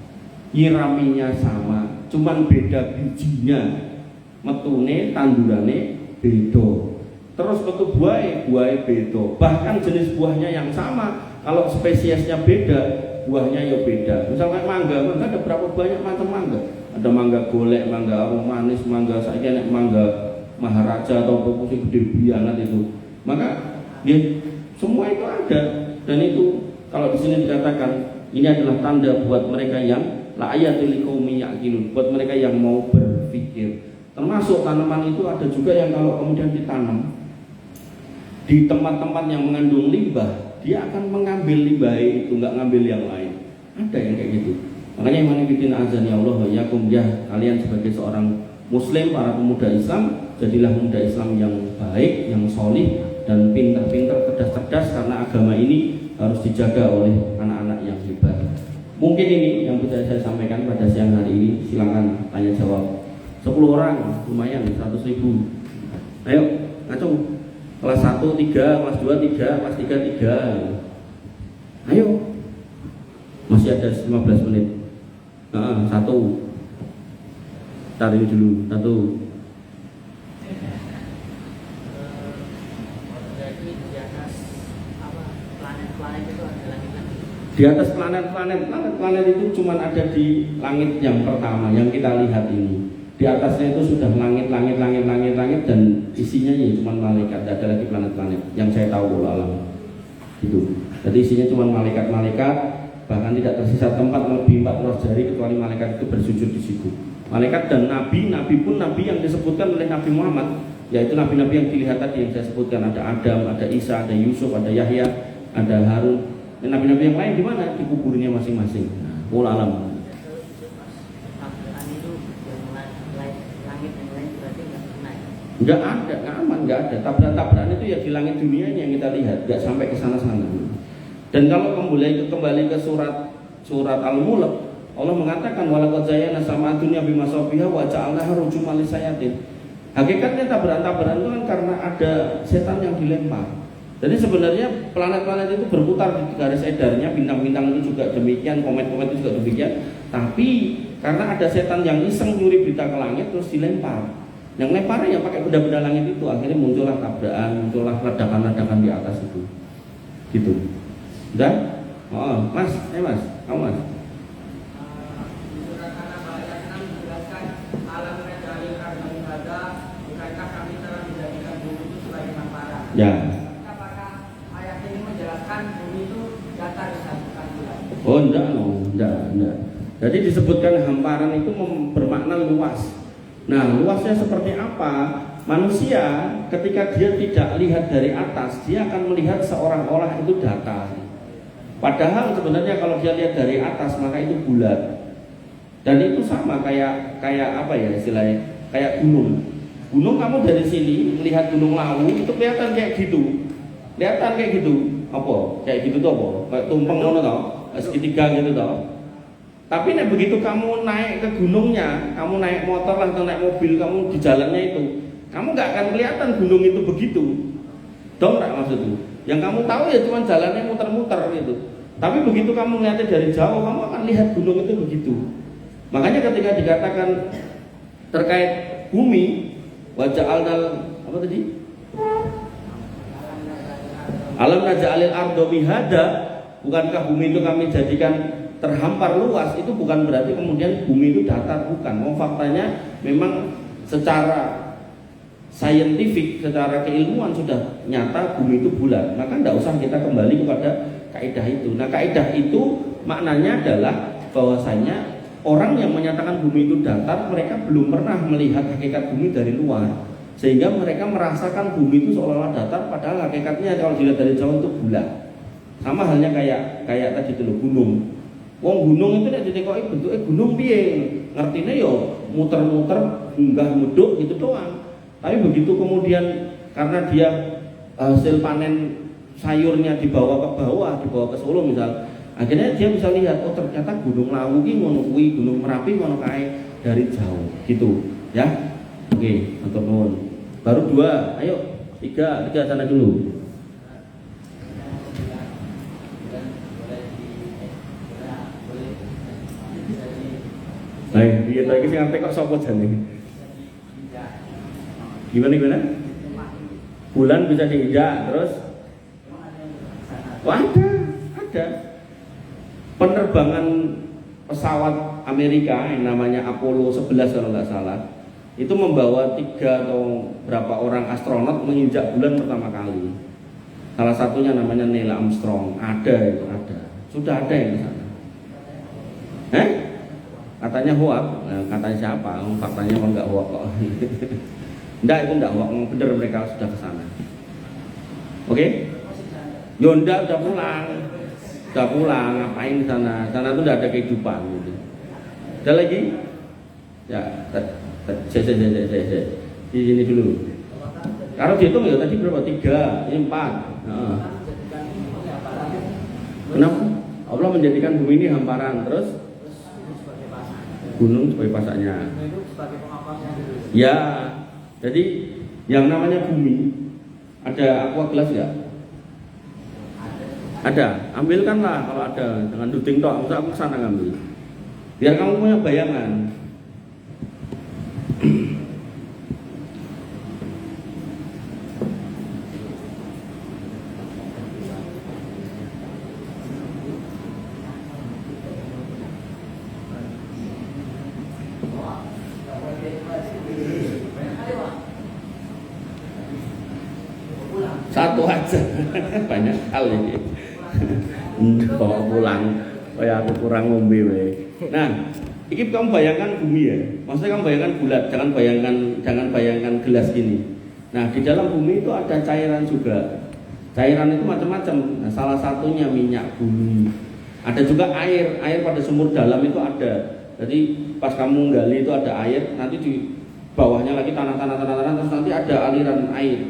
nyiraminya sama, cuman beda bijinya, metune, tandurane beda. Terus metu buahnya beda. Bahkan jenis buahnya yang sama, kalau spesiesnya beda, buahnya ya beda. Misalnya mangga ada berapa banyak macam mangga. Ada mangga golek, mangga arum manis, mangga saiki mangga maharaja atau proporsi gede bianat itu. Maka ya, semua itu ada, dan itu kalau di sini dikatakan ini adalah tanda buat mereka yang la'ayatul liqaumin ya'qilun, buat mereka yang mau berpikir. Termasuk tanaman itu ada juga yang kalau kemudian ditanam di tempat-tempat yang mengandung limbah, dia akan mengambil limbah itu, nggak ngambil yang lain. Ada yang kayak gitu. Makanya iman ibidin azani Allah wa iyyakum, ya kalian sebagai seorang muslim, para pemuda Islam, jadilah pemuda Islam yang baik, yang solih, dan pintar-pintar, cerdas-cerdas, karena agama ini harus dijaga oleh anak-anak yang hebat. Mungkin ini yang bisa saya sampaikan pada siang hari ini. Silakan tanya jawab. 10 orang lumayan, 100.000. Ayo, ngacung. Kelas 1 3, kelas 2 3, kelas 3 3. Ayo. Masih ada 15 menit. Satu. Cari dulu, satu. Di atas planet itu cuma ada di langit yang pertama yang kita lihat ini. Di atasnya itu sudah langit dan isinya ya cuma malaikat, tidak ada lagi planet-planet yang saya tahu alam. Gitu. Jadi isinya cuma malaikat-malaikat, bahkan tidak tersisa tempat melebihi 400 jari kecuali malaikat itu bersujud di situ. Malaikat dan nabi pun nabi yang disebutkan oleh Nabi Muhammad, yaitu nabi-nabi yang dilihat tadi yang saya sebutkan, ada Adam, ada Isa, ada Yusuf, ada Yahya, ada Harun. Dan nabi-nabi yang lain di mana? Di kuburnya masing-masing. Nah, wallahu alam. Enggak ada, enggak aman, enggak ada. Tabrakan itu ya di langit dunianya yang kita lihat, enggak sampai ke sana-sana. Dan kalau kembali ke surat Al-Mulk, Allah mengatakan walaqad zayyana sama dunya bimasabiha wa ja'alnaha rujuman lisayatin. Hakikatnya tabrakan itu kan karena ada setan yang dilempar. Jadi sebenarnya planet-planet itu berputar di garis edarnya, bintang-bintang itu juga demikian, komet-komet itu juga demikian. Tapi karena ada setan yang iseng nyuri berita ke langit terus dilempar. Yang lemparnya ya pakai benda-benda langit itu, akhirnya muncullah tabrakan, muncullah ledakan-ledakan di atas itu. Gitu. Udah? Oh, Mas, Mas, kamu Mas. Ya. Apakah ayat ini menjelaskan bumi itu datar bukan bulat? Oh, enggak. Jadi disebutkan hamparan itu bermakna luas. Nah, luasnya seperti apa? Manusia ketika dia tidak lihat dari atas, dia akan melihat seolah-olah itu datar. Padahal sebenarnya kalau dia lihat dari atas maka itu bulat. Dan itu sama kayak apa ya istilahnya? Kayak gunung. Gunung kamu dari sini melihat Gunung Lawu itu kelihatan kayak gitu. Kelihatan kayak gitu. Apa? Kayak gitu tuh apa? Kayak tumpeng ngono toh, segitiga gitu toh. Tapi nek begitu kamu naik ke gunungnya, kamu naik motor lah atau naik mobil, kamu di jalannya itu, kamu nggak akan kelihatan gunung itu begitu. Dong nggak maksudku? Yang kamu tahu ya cuma jalannya muter-muter gitu. Tapi begitu kamu melihatnya dari jauh, kamu akan lihat gunung itu begitu. Makanya ketika dikatakan terkait bumi, waja'alnal apa tadi? Alam naja'alil ardo mihada, bukankah bumi itu kami jadikan terhampar luas? Itu bukan berarti kemudian bumi itu datar, bukan. Faktanya memang secara saintifik, secara keilmuan sudah nyata bumi itu bulat. Maka tidak usah kita kembali kepada kaidah itu. Nah, kaidah itu maknanya adalah bahwasanya orang yang menyatakan bumi itu datar, mereka belum pernah melihat hakikat bumi dari luar, sehingga mereka merasakan bumi itu seolah-olah datar, padahal hakikatnya kalau dilihat dari jauh itu bulat. Sama halnya kayak tadi dulu gunung. Wong gunung itu nek ditekoki bentuke gunung piye? Ngertine yo muter-muter, munggah muduk gitu doang. Tapi begitu kemudian karena dia hasil panen sayurnya dibawa ke bawah, dibawa ke Solo misal, akhirnya dia bisa lihat oh ternyata Gunung Lawu ki ngono kuwi, Gunung Merapi ngono kae dari jauh gitu ya. Oke, untuk nuwun. Baru 2, ayo 3 sana dulu. Baik, dia lagi sing ngantek kok sapa jane? Gimana? Bulan bisa diinjak, terus? Wah, ada. Penerbangan pesawat Amerika yang namanya Apollo 11 kalau nggak salah, itu membawa 3 atau berapa orang astronot menginjak bulan pertama kali. Salah satunya namanya Neil Armstrong. Ada. Sudah ada yang di sana. Katanya hoak. Nah, katanya siapa? Faktanya kok nggak hoak kok. Enggak, itu enggak hoak. Bener mereka sudah ke sana. Oke? Yonda udah pulang. Ngapain di sana? Sana tuh enggak ada kehidupan gitu. Ada lagi? Ya, saya. Di sini dulu. Kalau dihitung ya tadi berapa? 3, ini 4. Nah. Kenapa? Allah menjadikan bumi ini hamparan, terus gunung sebagai pasaknya. Ya, jadi yang namanya bumi ada aqua gelas ya? Ada, ambilkanlah kalau ada, dengan duding tok, usah aku kesana ngambil. Biar kamu punya bayangan. Satu aja, banyak hal ini. Bawa pulang. Kayak aku kurang ngombe wae. Nah, ini kamu bayangkan bumi ya. Maksudnya kamu bayangkan bulat, jangan bayangkan gelas gini. Nah, di dalam bumi itu ada cairan juga. Cairan itu macam-macam. Nah, salah satunya minyak bumi. Ada juga air pada sumur dalam itu ada. Jadi pas kamu gali itu ada air, nanti di bawahnya lagi tanah, terus nanti ada aliran air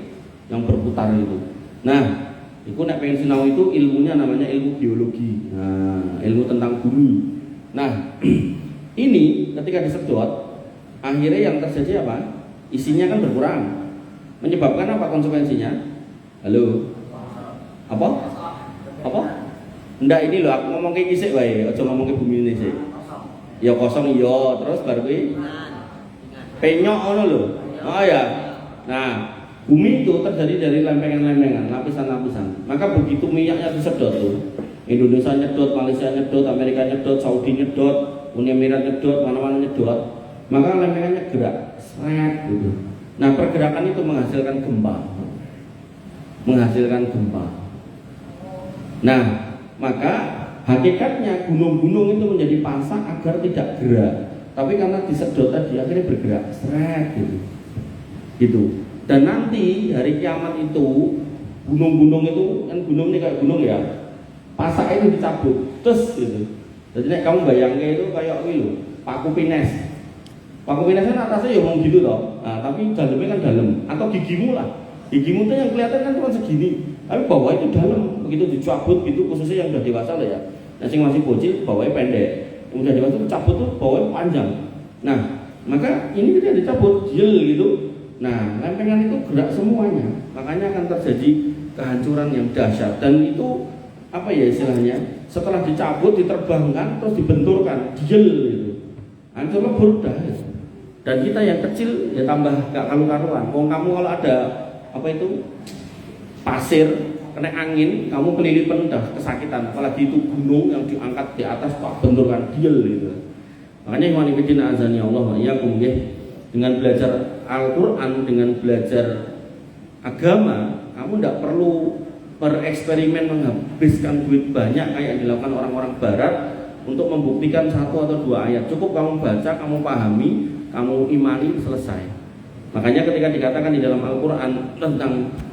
yang berputar itu. Nah, itu nek pengen sinau itu ilmunya namanya ilmu biologi. Nah, ilmu tentang bumi. Nah, ini ketika disedot, akhirnya yang terjadi apa? Isinya kan berkurang. Menyebabkan apa konsekuensinya? Halo? Apa? Ndak ini loh, aku ngomong kayak gisik wae, aja ngomong ke bumi ini sih. Ya kosong iya, terus baru kuwi penyok ngono lho. Oh ya. Nah, bumi itu terjadi dari lempengan-lempengan, lapisan-lapisan. Maka begitu minyaknya disedot tuh, Indonesia nyedot, Malaysia nyedot, Amerika nyedot, Saudi nyedot, Uni Emirat nyedot, mana-mana nyedot, maka lempengannya gerak, seret gitu. Nah, pergerakan itu menghasilkan gempa. Nah, maka hakikatnya gunung-gunung itu menjadi pasang agar tidak gerak. Tapi karena disedot tadi akhirnya bergerak, seret gitu. Dan nanti hari kiamat itu gunung-gunung itu kan gunung ini kayak gunung ya, pasak itu dicabut, terus gitu. Jadi nek kamu bayangke itu kayak ini paku pines kan atasnya ya mau gitu toh. Nah, tapi dalamnya kan dalam atau gigimu itu yang kelihatan kan cuma segini, tapi bawah itu dalam. Begitu dicabut gitu, khususnya yang udah dewasa lah ya. Nah, yang masih bocil bawahnya pendek, yang udah dewasa dicabut tuh bawahnya panjang. Nah, maka ini kita dicabut gitu. Nah, lempengan itu gerak semuanya, makanya akan terjadi kehancuran yang dahsyat. Dan itu apa ya istilahnya? Setelah dicabut, diterbangkan, terus dibenturkan, gitu. Hancur lebur dah. Dan kita yang kecil ya tambah gak karu-karuan. Kamu kalau ada apa itu pasir kena angin, kamu kelilipan dah kesakitan. Apalagi itu gunung yang diangkat di atas, pak benturkan gitu. Makanya iman ibadina azani Allah ya dengan belajar Al-Quran, dengan belajar agama, kamu tidak perlu bereksperimen menghabiskan duit banyak kayak yang dilakukan orang-orang barat untuk membuktikan satu atau dua ayat. Cukup kamu baca, kamu pahami, kamu imani, selesai. Makanya ketika dikatakan di dalam Al-Quran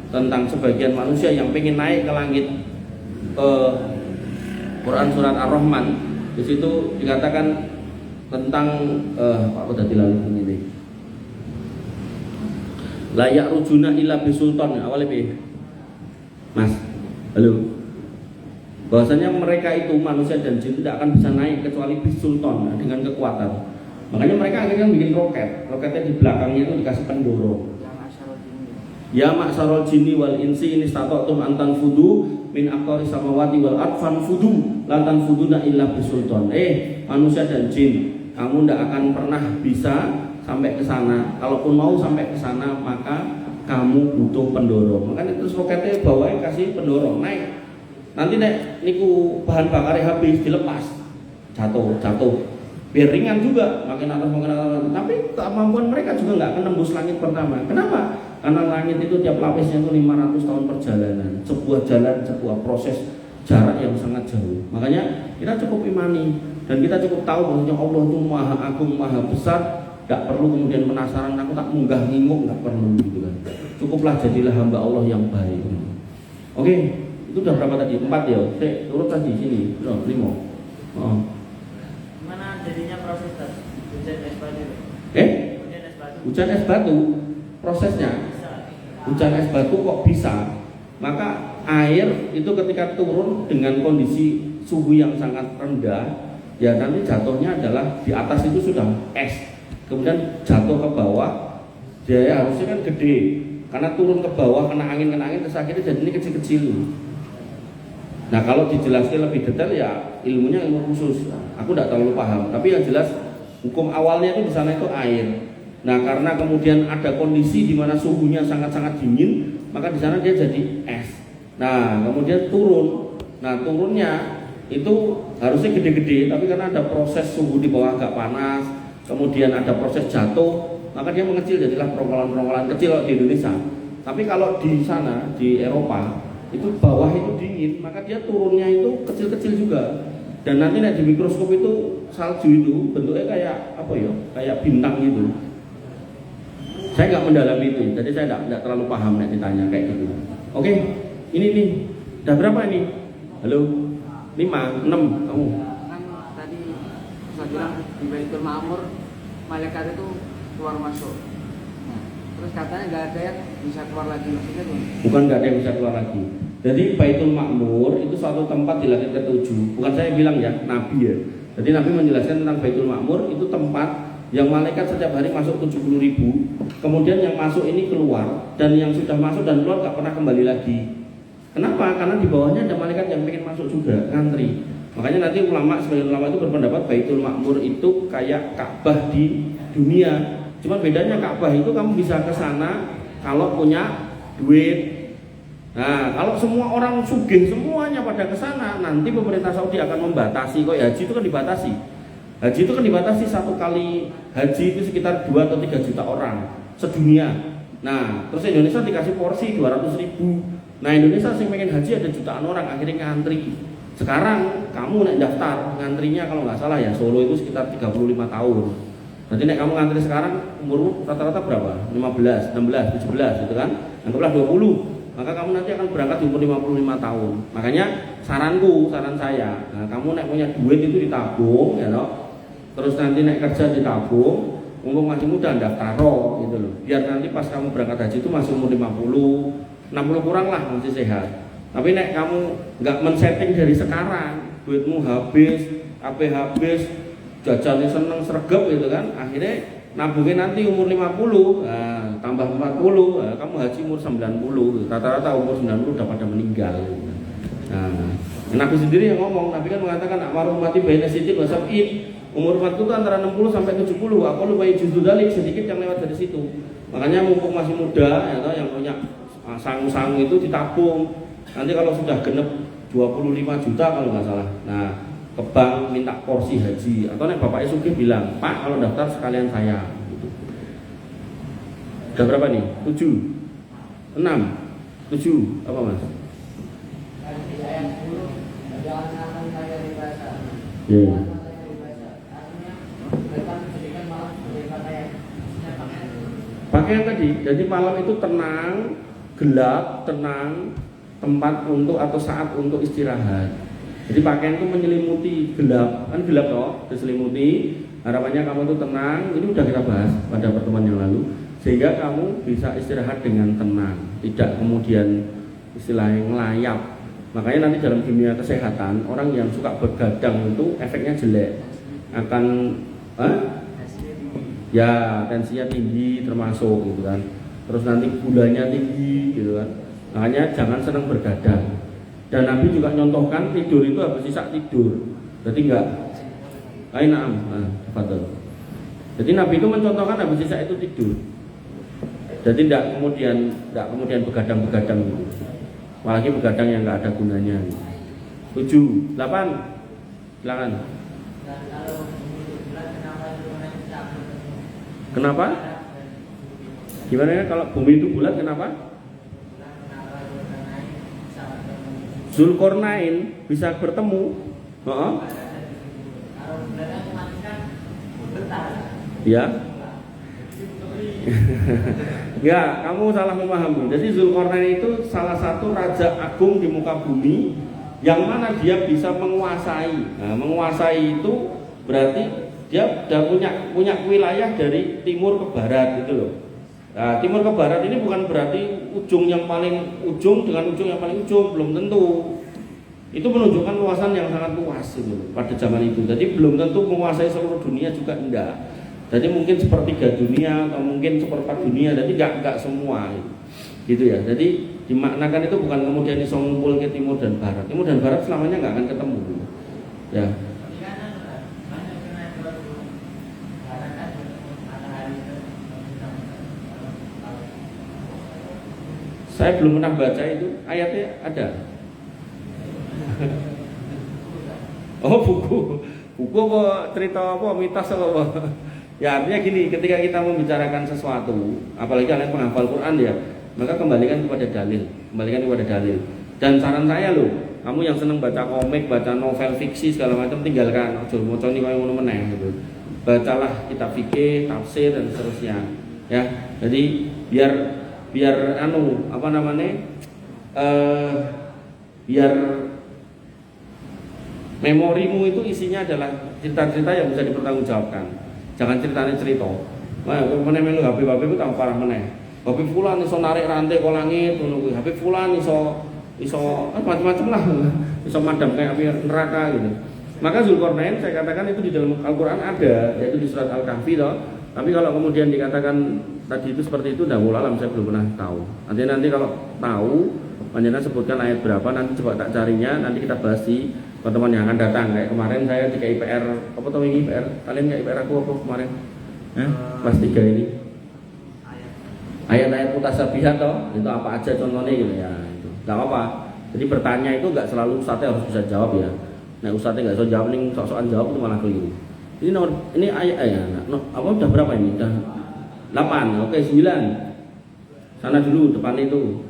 tentang sebagian manusia yang pengen naik ke langit, Quran surat Ar-Rahman, di situ dikatakan tentang Pak udah dilalui ini. Layak rujuna illa bisultan awalnya Mas, halo. Bahwasanya mereka itu manusia dan jin tidak akan bisa naik kecuali bisultan dengan kekuatan. Makanya mereka akhirnya bikin roketnya di belakangnya itu dikasih pendorong. Ya maksarul jinni wal insi ini stata'tum antan fudu min aqtari samawati wal arfan fudu lantan fuduna illa bisultan. Manusia dan jin, kamu tidak akan pernah bisa sampai ke sana. Kalaupun mau sampai ke sana, maka kamu butuh pendorong. Makanya terus roketnya bawahnya kasih pendorong naik. Nanti niku bahan bakarnya habis dilepas, jatuh. Biar ringan juga, makin atas. Tapi kemampuan mereka juga nggak akan nembus langit pertama. Kenapa? Karena langit itu tiap lapisnya itu 500 tahun perjalanan. Sebuah proses jarak yang sangat jauh. Makanya kita cukup imani dan kita cukup tahu bahwa Allah itu maha agung, maha besar. Gak perlu kemudian penasaran, aku tak munggah nginguk, gak perlu gitu kan. Cukuplah jadilah hamba Allah yang baik. Oke, itu udah berapa tadi? 4 ya. Saya turut tadi sini. 5. Gimana jadinya proses hujan es batu? Hujan es batu. Prosesnya. Hujan es batu kok bisa? Maka air itu ketika turun dengan kondisi suhu yang sangat rendah, ya nanti jatuhnya adalah di atas itu sudah es. Kemudian jatuh ke bawah, dia harusnya kan gede, karena turun ke bawah kena angin terus akhirnya jadi ini kecil-kecil. Nah kalau dijelaskan lebih detail ya ilmunya ilmu khusus, aku tidak terlalu paham. Tapi yang jelas hukum awalnya itu di sana itu air. Nah karena kemudian ada kondisi di mana suhunya sangat-sangat dingin, maka di sana dia jadi es. Nah kemudian turun, nah turunnya itu harusnya gede-gede, tapi karena ada proses suhu di bawah agak panas, kemudian ada proses jatuh, maka dia mengecil jadilah perongkolan-perongkolan kecil di Indonesia. Tapi kalau di sana, di Eropa, itu bawah itu dingin, maka dia turunnya itu kecil-kecil juga. Dan nanti nek di mikroskop itu salju itu bentuknya kayak apa ya? Kayak bintang gitu. Saya nggak mendalami itu, jadi saya nggak terlalu paham nek ditanya kayak gitu. Oke, ini nih, udah berapa ini? Halo, 5, 6, kamu? Kan tadi saya bilang di Baitul Ma'mur malaikat itu keluar masuk. Terus katanya nggak ada yang bisa keluar lagi, maksudnya tuh? Bukan nggak ada yang bisa keluar lagi. Jadi Baitul Ma'mur itu suatu tempat di langit ke-7. Bukan saya bilang ya, Nabi ya. Jadi Nabi menjelaskan tentang Baitul Ma'mur itu tempat yang malaikat setiap hari masuk 70.000, kemudian yang masuk ini keluar, dan yang sudah masuk dan keluar gak pernah kembali lagi. Kenapa? Karena di bawahnya ada malaikat yang pengen masuk juga, ngantri. Makanya nanti sebagian ulama itu berpendapat Baitul Ma'mur itu kayak Ka'bah di dunia. Cuma bedanya Ka'bah itu kamu bisa ke sana kalau punya duit. Nah, kalau semua orang sugih semuanya pada ke sana, nanti pemerintah Saudi akan membatasi. Kok haji itu kan dibatasi. Haji itu kan dibatasi, satu kali haji itu sekitar 2 atau 3 juta orang sedunia. Nah, terus Indonesia dikasih porsi 200.000. Nah, Indonesia sih pengen haji ada jutaan orang, akhirnya ngantri. Sekarang kamu naik daftar ngantrinya kalau nggak salah ya Solo itu sekitar 35 tahun. Nanti naik kamu ngantri sekarang umurmu rata-rata berapa? 15, 16, 17 gitu kan? Anggaplah 20. Maka kamu nanti akan berangkat di umur 55 tahun. Makanya saran saya, nah, kamu naik punya duit itu ditabung ya toh. Terus nanti naik kerja ditabung, mumpung masih muda daftar gitu loh. Biar nanti pas kamu berangkat haji itu masih umur 50, 60 kurang lah masih sehat. Tapi nek kamu nggak men-setting dari sekarang, duitmu habis, HP habis, jajannya seneng sregep gitu kan, akhirnya nabungin nanti umur 50, nah, tambah 40, nah, kamu haji umur 90, rata-rata umur 90 udah pada meninggal. Nah, Nabi sendiri yang ngomong, Nabi kan mengatakan akmaru ummati baina sitin wa sab'in. Umur umatku itu antara 60 sampai 70. Aku lupa juzul dalik, sedikit yang lewat dari situ. Makanya mumpung masih muda ya, yang punya sangu-sangu itu ditabung. Nanti kalau sudah genep 25 juta kalau nggak salah. Nah, ke bank minta porsi haji. Atau nek bapaknya sugih bilang, "Pak, kalau daftar sekalian saya." Gitu. Udah berapa nih? 7, 6, 7, apa mas? Yeah. Pakaian tadi, jadi malam itu tenang, gelap, tenang, tempat untuk atau saat untuk istirahat. Jadi pakaian itu menyelimuti gelap, kan gelap toh, diselimuti. Harapannya kamu itu tenang. Ini udah kita bahas pada pertemuan yang lalu, sehingga kamu bisa istirahat dengan tenang, tidak kemudian istilahnya ngelayap. Makanya nanti dalam dunia kesehatan orang yang suka begadang itu efeknya jelek, akan ya tensinya tinggi termasuk gitu kan, terus nanti gulanya tinggi gitu kan. Makanya jangan senang bergadang. Dan Nabi juga nyontohkan tidur itu habis sisa tidur, jadi enggak jadi Nabi itu mencontohkan habis sisa itu tidur, jadi enggak kemudian begadang-begadang gitu. Apalagi begadang yang enggak ada gunanya. 7, 8, silakan. Kenapa? Gimana ya kalau bumi itu bulat kenapa? Zulkarnain bisa bertemu. Ya. Ya, kamu salah memahami. Jadi Zulkarnain itu salah satu raja agung di muka bumi yang mana dia bisa menguasai. Nah, menguasai itu berarti dia sudah punya wilayah dari timur ke barat gitu loh. Nah, timur ke barat ini bukan berarti ujung yang paling ujung dengan ujung yang paling ujung, belum tentu. Itu menunjukkan luasan yang sangat luas gitu pada zaman itu. Jadi belum tentu menguasai seluruh dunia juga enggak. Jadi mungkin sepertiga dunia atau mungkin seperempat dunia, jadi enggak semua gitu ya. Jadi dimaknakan itu bukan kemudian iso ngumpul ke timur dan barat. Timur dan barat selamanya enggak akan ketemu. Ya. Saya belum pernah baca itu, ayatnya ada. Oh buku apa cerita apa mitos apa? Ya artinya gini, ketika kita membicarakan sesuatu, apalagi kalian penghafal Quran ya, maka kembalikan kepada dalil, Dan saran saya loh, Kamu yang seneng baca komik, baca novel fiksi segala macam tinggalkan. Ojo maca ni koyo ngono meneh gitu. Bacalah kitab fikih, tafsir dan seterusnya. Ya. Jadi biar apa namanya? Biar memorimu itu isinya adalah cerita-cerita yang bisa dipertanggungjawabkan. Jangan ceritanya cerita. Wah, kemana melu HP itu tambah parah meneh. HP fulan iso narik rantai ke langit ngono kuwi. HP fulan iso macam-macam lah. Iso madam kayak api neraka gitu. Maka Zulkarnain saya katakan itu di dalam Al-Qur'an ada, yaitu di surat Al-Kahfi toh. Tapi kalau kemudian dikatakan tadi itu seperti itu, dah alam saya belum pernah tahu. Nanti kalau tahu, panjenengan sebutkan ayat berapa, nanti coba tak carinya, nanti kita bahas di pertemuan yang akan datang. Kayak kemarin saya di IPR, apa tahu ini IPR? Kalian nggak IPR aku apa kemarin? Kelas 3 ini. Ayat-ayat mutasabihat toh, itu apa aja contohnya gitu ya. Itu nggak apa. Jadi bertanya itu nggak selalu ustadznya harus bisa jawab ya. Nah ustadznya nggak bisa jawab, nih sok-sokan jawab itu malah keliru. Ini ayat apa udah berapa ini? Udah 8, oke 9. Sana dulu depan itu.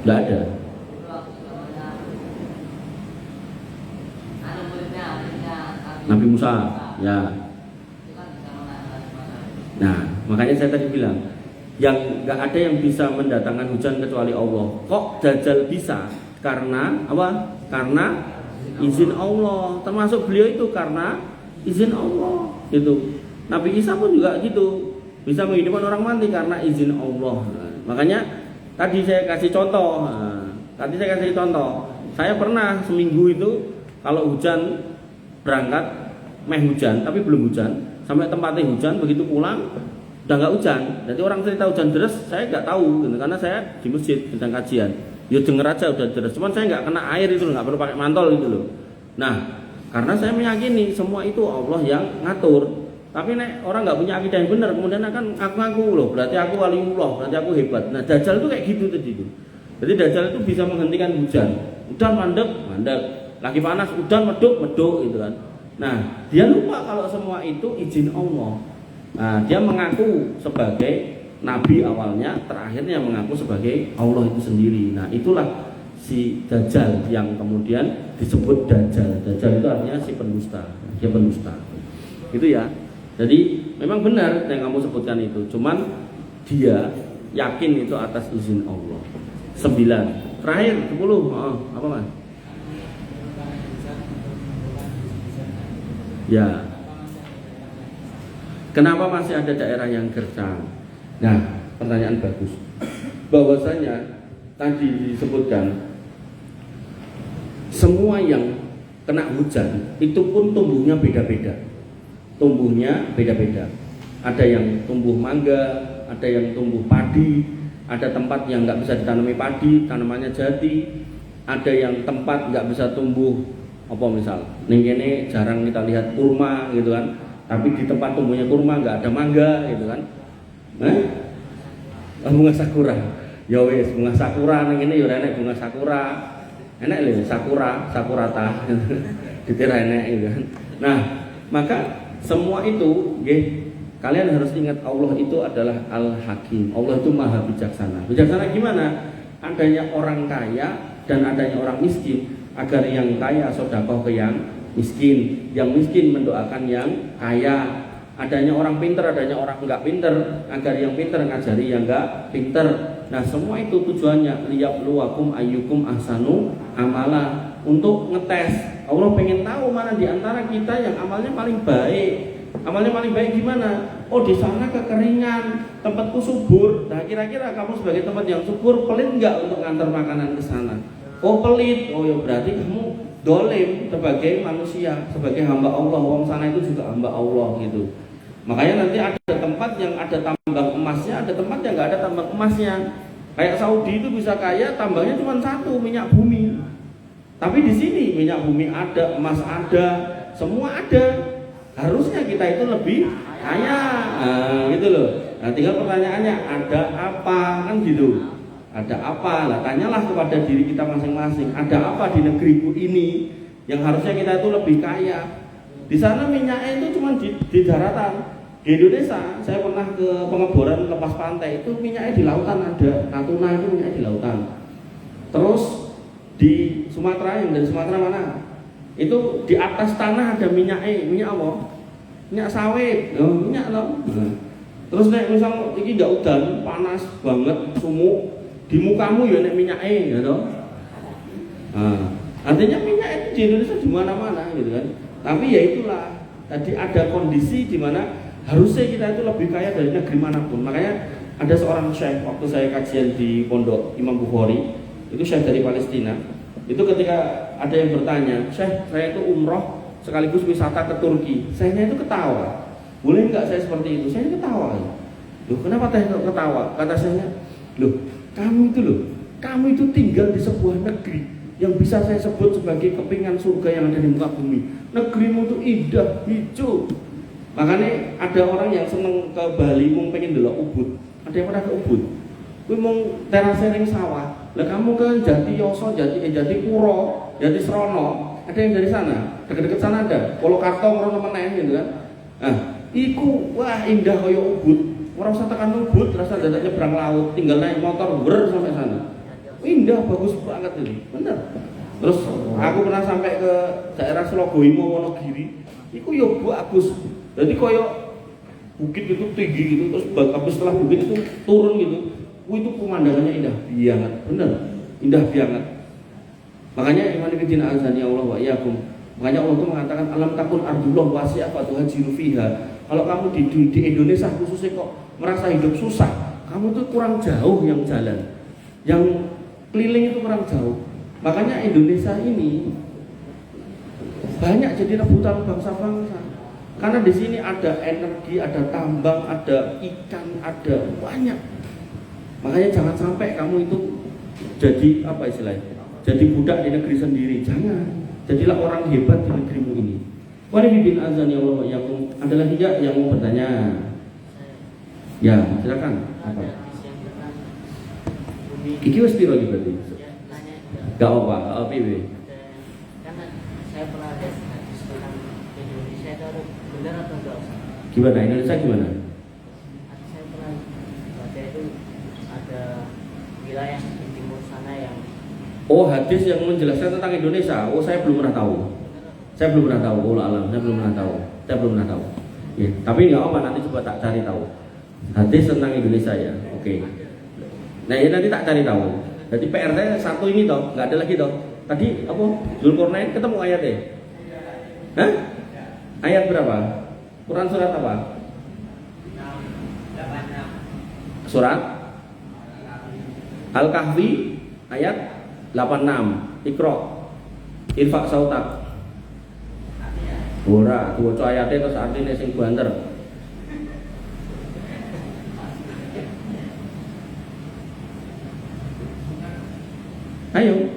Nggak ada. Nabi Musa, ya. Nah, makanya saya tadi bilang, yang nggak ada yang bisa mendatangkan hujan kecuali Allah. Kok Dajjal bisa? Karena apa? Karena izin Allah. Termasuk beliau itu karena izin Allah. Gitu. Nabi Isa pun juga gitu, bisa menghidupkan orang mati karena izin Allah. Nah, makanya tadi saya kasih contoh. Saya pernah seminggu itu kalau hujan berangkat hujan tapi belum hujan, sampai tempatnya hujan, begitu pulang udah nggak hujan. Jadi orang cerita hujan deras saya nggak tahu gitu, karena saya di masjid sedang kajian. Ya denger aja udah deras, cuman saya nggak kena air itu, nggak perlu pakai mantel gitu loh. Nah, karena saya meyakini semua itu Allah yang ngatur. Tapi nek orang nggak punya akidah yang benar, kemudian akan ngaku loh, berarti aku waliullah, berarti aku hebat. Nah, Dajjal itu kayak gitu tadi itu. Jadi Dajjal itu bisa menghentikan hujan. Udan mandek, lagi panas, udan meduk gitu kan. Nah, dia lupa kalau semua itu izin Allah. Nah, dia mengaku sebagai nabi awalnya, terakhirnya mengaku sebagai Allah itu sendiri. Nah, itulah si Dajjal yang kemudian disebut Dajjal. Dajjal itu artinya si pendusta. Dia pendusta. Itu ya. Jadi memang benar yang kamu sebutkan itu. Cuman dia yakin itu atas izin Allah. 9. Terakhir 10. Apa Mas? Ya. Kenapa masih ada daerah yang gersang? Nah, pertanyaan bagus. Bahwasanya tadi disebutkan semua yang kena hujan itu pun tumbuhnya beda-beda. Ada yang tumbuh mangga, ada yang tumbuh padi, ada tempat yang nggak bisa ditanami padi, tanamannya jadi. Ada yang tempat nggak bisa tumbuh apa misal, ini jarang kita lihat kurma gitu kan. Tapi di tempat tumbuhnya kurma nggak ada mangga gitu kan. Bunga sakura. Ya wis, bunga sakura ning ngene ya enek bunga sakura. Enek lho sakurata. Ditira enek gitu kan. Nah, maka semua itu nggih, kalian harus ingat Allah itu adalah Al-Hakim. Allah itu Maha bijaksana. Bijaksana gimana? Adanya orang kaya dan adanya orang miskin, agar yang kaya sedekah ke yang miskin, yang miskin mendoakan yang kaya. Adanya orang pinter, adanya orang enggak pinter, agar yang pinter ngajari yang enggak pinter. Nah, semua itu tujuannya liyabluwakum ayyukum ahsanu amala, untuk ngetes. Allah pengen tahu mana di antara kita yang amalnya paling baik. Amalnya paling baik gimana? Oh, di sana kekeringan, tempatku subur. Nah, kira-kira kamu sebagai tempat yang subur pelit enggak untuk ngantar makanan ke sana? Oh, pelit. Oh, ya berarti kamu dolim sebagai manusia, sebagai hamba Allah. Wong sana itu juga hamba Allah gitu. Makanya nanti ada tempat yang ada tambang emasnya, ada tempat yang nggak ada tambang emasnya. Kayak Saudi itu bisa kaya, tambangnya cuma satu, minyak bumi. Tapi di sini minyak bumi ada, emas ada, semua ada. Harusnya kita itu lebih kaya, gitu loh. Nah, tinggal pertanyaannya, ada apa kan gitu? Ada apa? Lah, tanyalah kepada diri kita masing-masing. Ada apa di negeriku ini yang harusnya kita itu lebih kaya? Di sana minyaknya itu cuma di daratan. Di Indonesia saya pernah ke pengeboran lepas pantai, itu minyaknya di lautan ada, Natuna itu minyaknya di lautan. Terus di Sumatera, yang dari Sumatera mana? Itu di atas tanah ada minyaknya, minyak apa? Minyak sawit, minyak loh. Terus nek misal iki nggak udan, panas banget, sumuk, di mukamu ya nek minyaknya, gitu. Artinya minyak itu di Indonesia di mana-mana, gitu kan. Tapi ya itulah, tadi ada kondisi di mana harusnya kita itu lebih kaya dari negeri manapun. Makanya ada seorang syekh waktu saya kajian di pondok Imam Bukhari, itu syekh dari Palestina. Itu ketika ada yang bertanya, "Syekh, saya itu umroh sekaligus wisata ke Turki." Syekhnya itu ketawa. "Boleh nggak saya seperti itu?" Saya ketawa. "Loh, kenapa teh ketawa?" Kata syekhnya, "Loh, kamu itu tinggal di sebuah negeri yang bisa saya sebut sebagai kepingan surga yang ada di muka bumi. Negerimu itu indah, hijau. Makanya ada orang yang seneng ke Bali, mau pengen delok Ubud. Ada yang pernah ke Ubud? Kuwi mau terasering sawah. Lah kamu ke Jatiyoso, Jatipuro, Jatisrono, ada yang dari sana? Dekat-dekat sana ada. Polokarto ngono meneh gitu kan. Nah, iku wah indah kaya Ubud. Ora usah tekan Ubud, rasa dadak nyebrang laut, tinggal naik motor ber sampai sana. Indah, bagus banget ini. Bener. Terus aku pernah sampai ke daerah Slogoimo, Wonogiri. Iku yo bagus. Jadi koyo bukit itu tinggi gitu, terus habis setelah bukit itu turun gitu. Itu pemandangannya indah banget, bener, indah banget. Makanya iman fillah azani Allah wa iyyakum. Makanya Allah itu mengatakan alam takun ardullah wasi'ah fatuhajiru fiha. Kalau kamu di Indonesia khususnya kok merasa hidup susah, kamu tuh kurang jauh yang jalan, yang keliling itu kurang jauh. Makanya Indonesia ini banyak jadi rebutan bangsa-bangsa. Karena di sini ada energi, ada tambang, ada ikan, ada banyak. Makanya jangan sampai kamu itu jadi apa istilahnya? Jadi budak di negeri sendiri. Jangan. Jadilah orang hebat di negerimu ini. Walidin azan ya Allah yakum. Ada lagi enggak yang mau bertanya? Ya, silakan. Apa? Iki wis piro iki berarti? Enggak apa-apa, piye? Karena saya pernah lihat tentang Indonesia itu benar atau enggak? Gimana Indonesia gimana? Saya pernah baca itu ada wilayah di timur sana yang Hadis yang menjelaskan tentang Indonesia. Saya belum pernah tahu. Saya belum pernah tahu. Alam, saya belum pernah tahu. Ya, tapi nggak apa, nanti coba tak cari tahu. Hadis tentang Indonesia ya. Oke. Nah, ini nanti tak cari tahu. Jadi PR saya satu ini toh, nggak ada lagi toh. Tadi apa? Zulkarnain ketemu ayatnya. Hah? Ayat berapa? Quran surat apa? Surat Al-Kahfi ayat 86. Iqra. Irfa sautak. Ora, diwaca ayate terus artine sing banter. Ayo.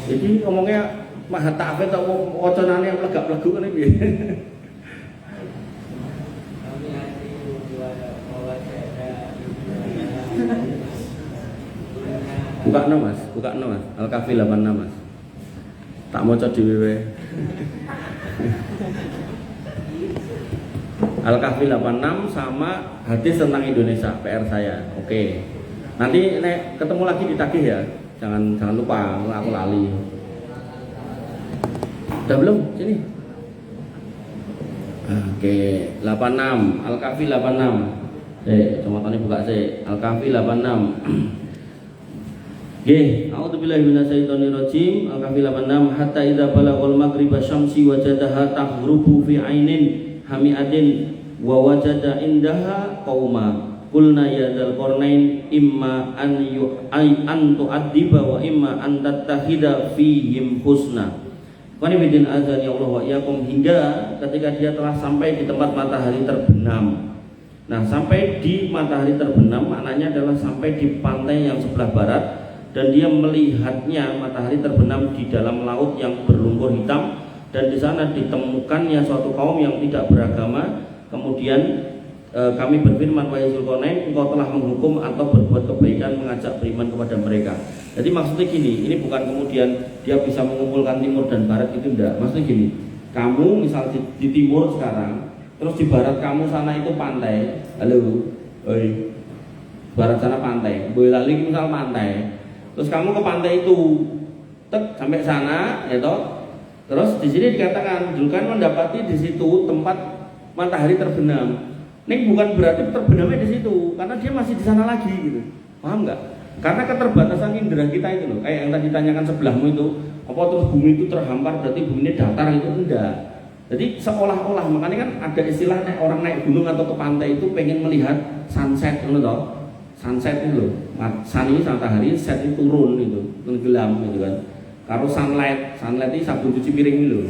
Jadi ngomongnya maha ta'afid atau wacanane yang legak-leguk ngene piye? Buka no mas. Al-Kahfi 86 mas. Tak maca dhewe. Al-Kahfi 86 sama hadis tentang Indonesia, PR saya. Oke. Nanti nek ketemu lagi ditagih ya. Jangan lupa, aku lali. Udah belum? Sini. Oke, 86, Al-Kahfi 86. Comatane buka sih. Al-Kahfi 86. Nggih, a'udzubillahi minasyaitonir rajim. Al-Kahfi 86 hatta idza balaghal maghriba syamsi wajadaha taghrubu fi ainin hami'atin wa wajada indaha qauma. Qulna ya dzal qarnain imma an tu'addiba wa imma an tattahida fihim husna. Qanibidin azan ya Allah wa iyyakum, hingga ketika dia telah sampai di tempat matahari terbenam. Nah, sampai di matahari terbenam maknanya adalah sampai di pantai yang sebelah barat, dan dia melihatnya matahari terbenam di dalam laut yang berlumpur hitam, dan di sana ditemukannya suatu kaum yang tidak beragama, kemudian kami berfirman, wahai Zulkarnain, engkau telah menghukum atau berbuat kebaikan mengajak beriman kepada mereka. Jadi maksudnya gini, ini bukan kemudian dia bisa mengumpulkan timur dan barat, itu enggak. Maksudnya gini, kamu misal di timur sekarang, terus di barat kamu sana itu pantai, halo, oi, barat sana pantai, Boyolali misal pantai, terus kamu ke pantai itu, sampai sana, ya toh, terus di sini dikatakan Zulkarnain mendapati di situ tempat matahari terbenam. Ini bukan berarti terbenamnya di situ, karena dia masih di sana lagi gitu, paham nggak? Karena keterbatasan indera kita itu loh, kayak yang tadi ditanyakan sebelahmu itu, apa terus bumi itu terhampar berarti bumi ini datar, itu enggak. Jadi seolah-olah, makanya kan ada istilah orang naik gunung atau ke pantai itu pengen melihat sunset, gitu toh, sunset itu loh, sun ini matahari, set itu turun itu, tenggelam gitu kan. Kalau sunlight ini sabun cuci piring itu loh.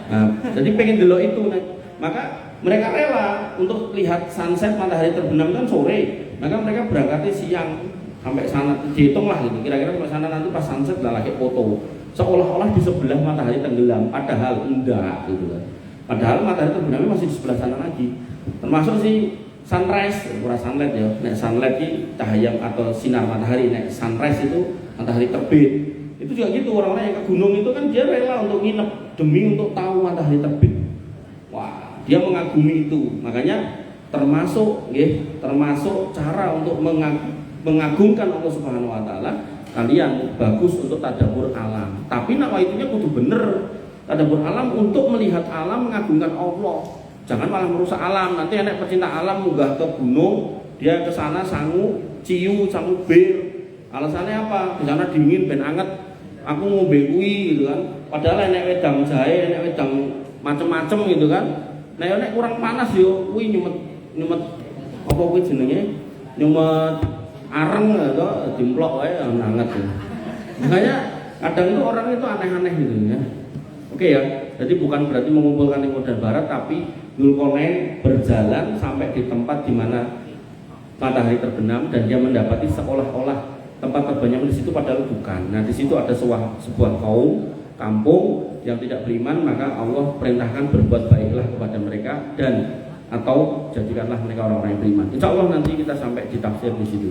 Nah, jadi pengen delok itu, maka mereka rela untuk lihat sunset matahari terbenam kan sore, maka mereka berangkatnya siang sampai sana, dihitung lah gitu, kira-kira sampai sana nanti pas sunset lah lagi foto, seolah-olah di sebelah matahari tenggelam, padahal enggak gitu kan. Padahal matahari terbenamnya masih di sebelah sana lagi. Termasuk si sunrise, bukan sunlight ya, nek sunlight ini cahaya atau sinar matahari, nek sunrise itu matahari terbit. Itu juga gitu, orang-orang yang ke gunung itu kan dia rela untuk nginep demi untuk tahu matahari terbit. Wah, dia mengagumi itu, makanya termasuk cara untuk mengagungkan Allah Subhanahu Wa Taala. Kalian bagus untuk tadabbur alam, tapi nawaitunya kudu bener. Tadabbur alam untuk melihat alam, mengagungkan Allah. Jangan malah merusak alam. Nanti anak pecinta alam munggah ke gunung, dia ke sana sangu bir. Alasannya apa? Di sana dingin, ben anget. Aku ngombe kuwi gitu kan. Padahal enek wedang jahe, enek wedang macem-macem gitu kan. Nah, nek kurang panas yo kuwi nyumet apa kuwi jenenge? Nyumet areng atau dimplok wae anget ya. Makanya kadang itu orang itu aneh-aneh gitu ya. Oke ya. Jadi bukan berarti mengumpulkan timur dan barat, tapi Zulkarnain berjalan sampai di tempat di mana matahari terbenam dan dia mendapati seolah-olah tempat terbenam di situ padahal bukan. Nah, di situ ada sebuah kampung yang tidak beriman, maka Allah perintahkan berbuat baiklah kepada mereka dan atau jadikanlah mereka orang-orang yang beriman. Insya Allah nanti kita sampai di tafsir di situ.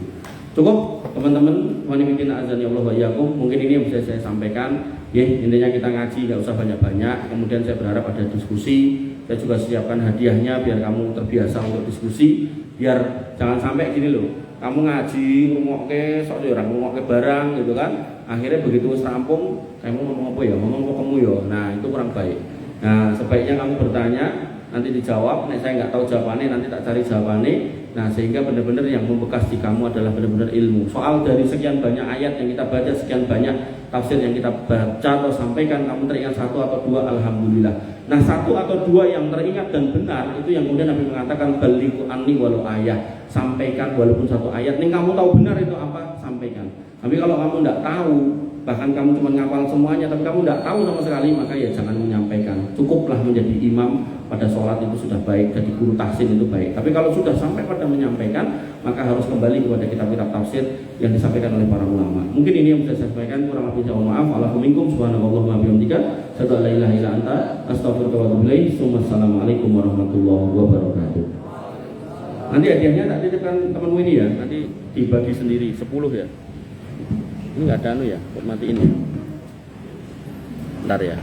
Cukup teman-teman, azani Allah wa iyyakum. Mungkin ini yang bisa saya sampaikan. Ya, intinya kita ngaji nggak usah banyak-banyak. Kemudian saya berharap ada diskusi. Saya juga siapkan hadiahnya biar kamu terbiasa untuk diskusi. Biar jangan sampai gini loh. Kamu ngaji ngomongke sok orang ngomongke barang gitu kan. Akhirnya begitu rampung, kamu ngomong apa ya? Ngomong apa kamu ya? Nah, itu kurang baik. Nah, sebaiknya kamu bertanya, nanti dijawab. Nek saya nggak tahu jawabannya, nanti tak cari jawabannya. Nah, sehingga benar-benar yang membekas di kamu adalah benar-benar ilmu. Soal dari sekian banyak ayat yang kita baca, sekian banyak tafsir yang kita baca atau sampaikan, kamu teringat satu atau dua, alhamdulillah. Nah, satu atau dua yang teringat dan benar, itu yang kemudian Nabi mengatakan balighu anni walau ayat. Sampaikan walaupun satu ayat. Nih kamu tahu benar itu apa? Sampaikan. Tapi kalau kamu tidak tahu, bahkan kamu cuma ngapal semuanya, tapi kamu tidak tahu sama sekali, maka ya jangan menyampaikan. Cukuplah menjadi imam pada sholat itu sudah baik, jadi guru tahsin itu baik. Tapi kalau sudah sampai pada menyampaikan, maka harus kembali kepada kitab-kitab tafsir yang disampaikan oleh para ulama. Mungkin ini yang bisa saya sampaikan, kurang lebih saya mohon maaf. Alhamdulillah, subhanallah wa bihamdika, asyhadu an la ilaha illa anta, astaghfiruka wa atubu ilaik. Assalamualaikum warahmatullahi wabarakatuh. Nanti hadiahnya tak titipkan temanmu ini ya, nanti dibagi sendiri 10 ya. Ini nggak ada anu ya, buat matiin ya. Bentar ya.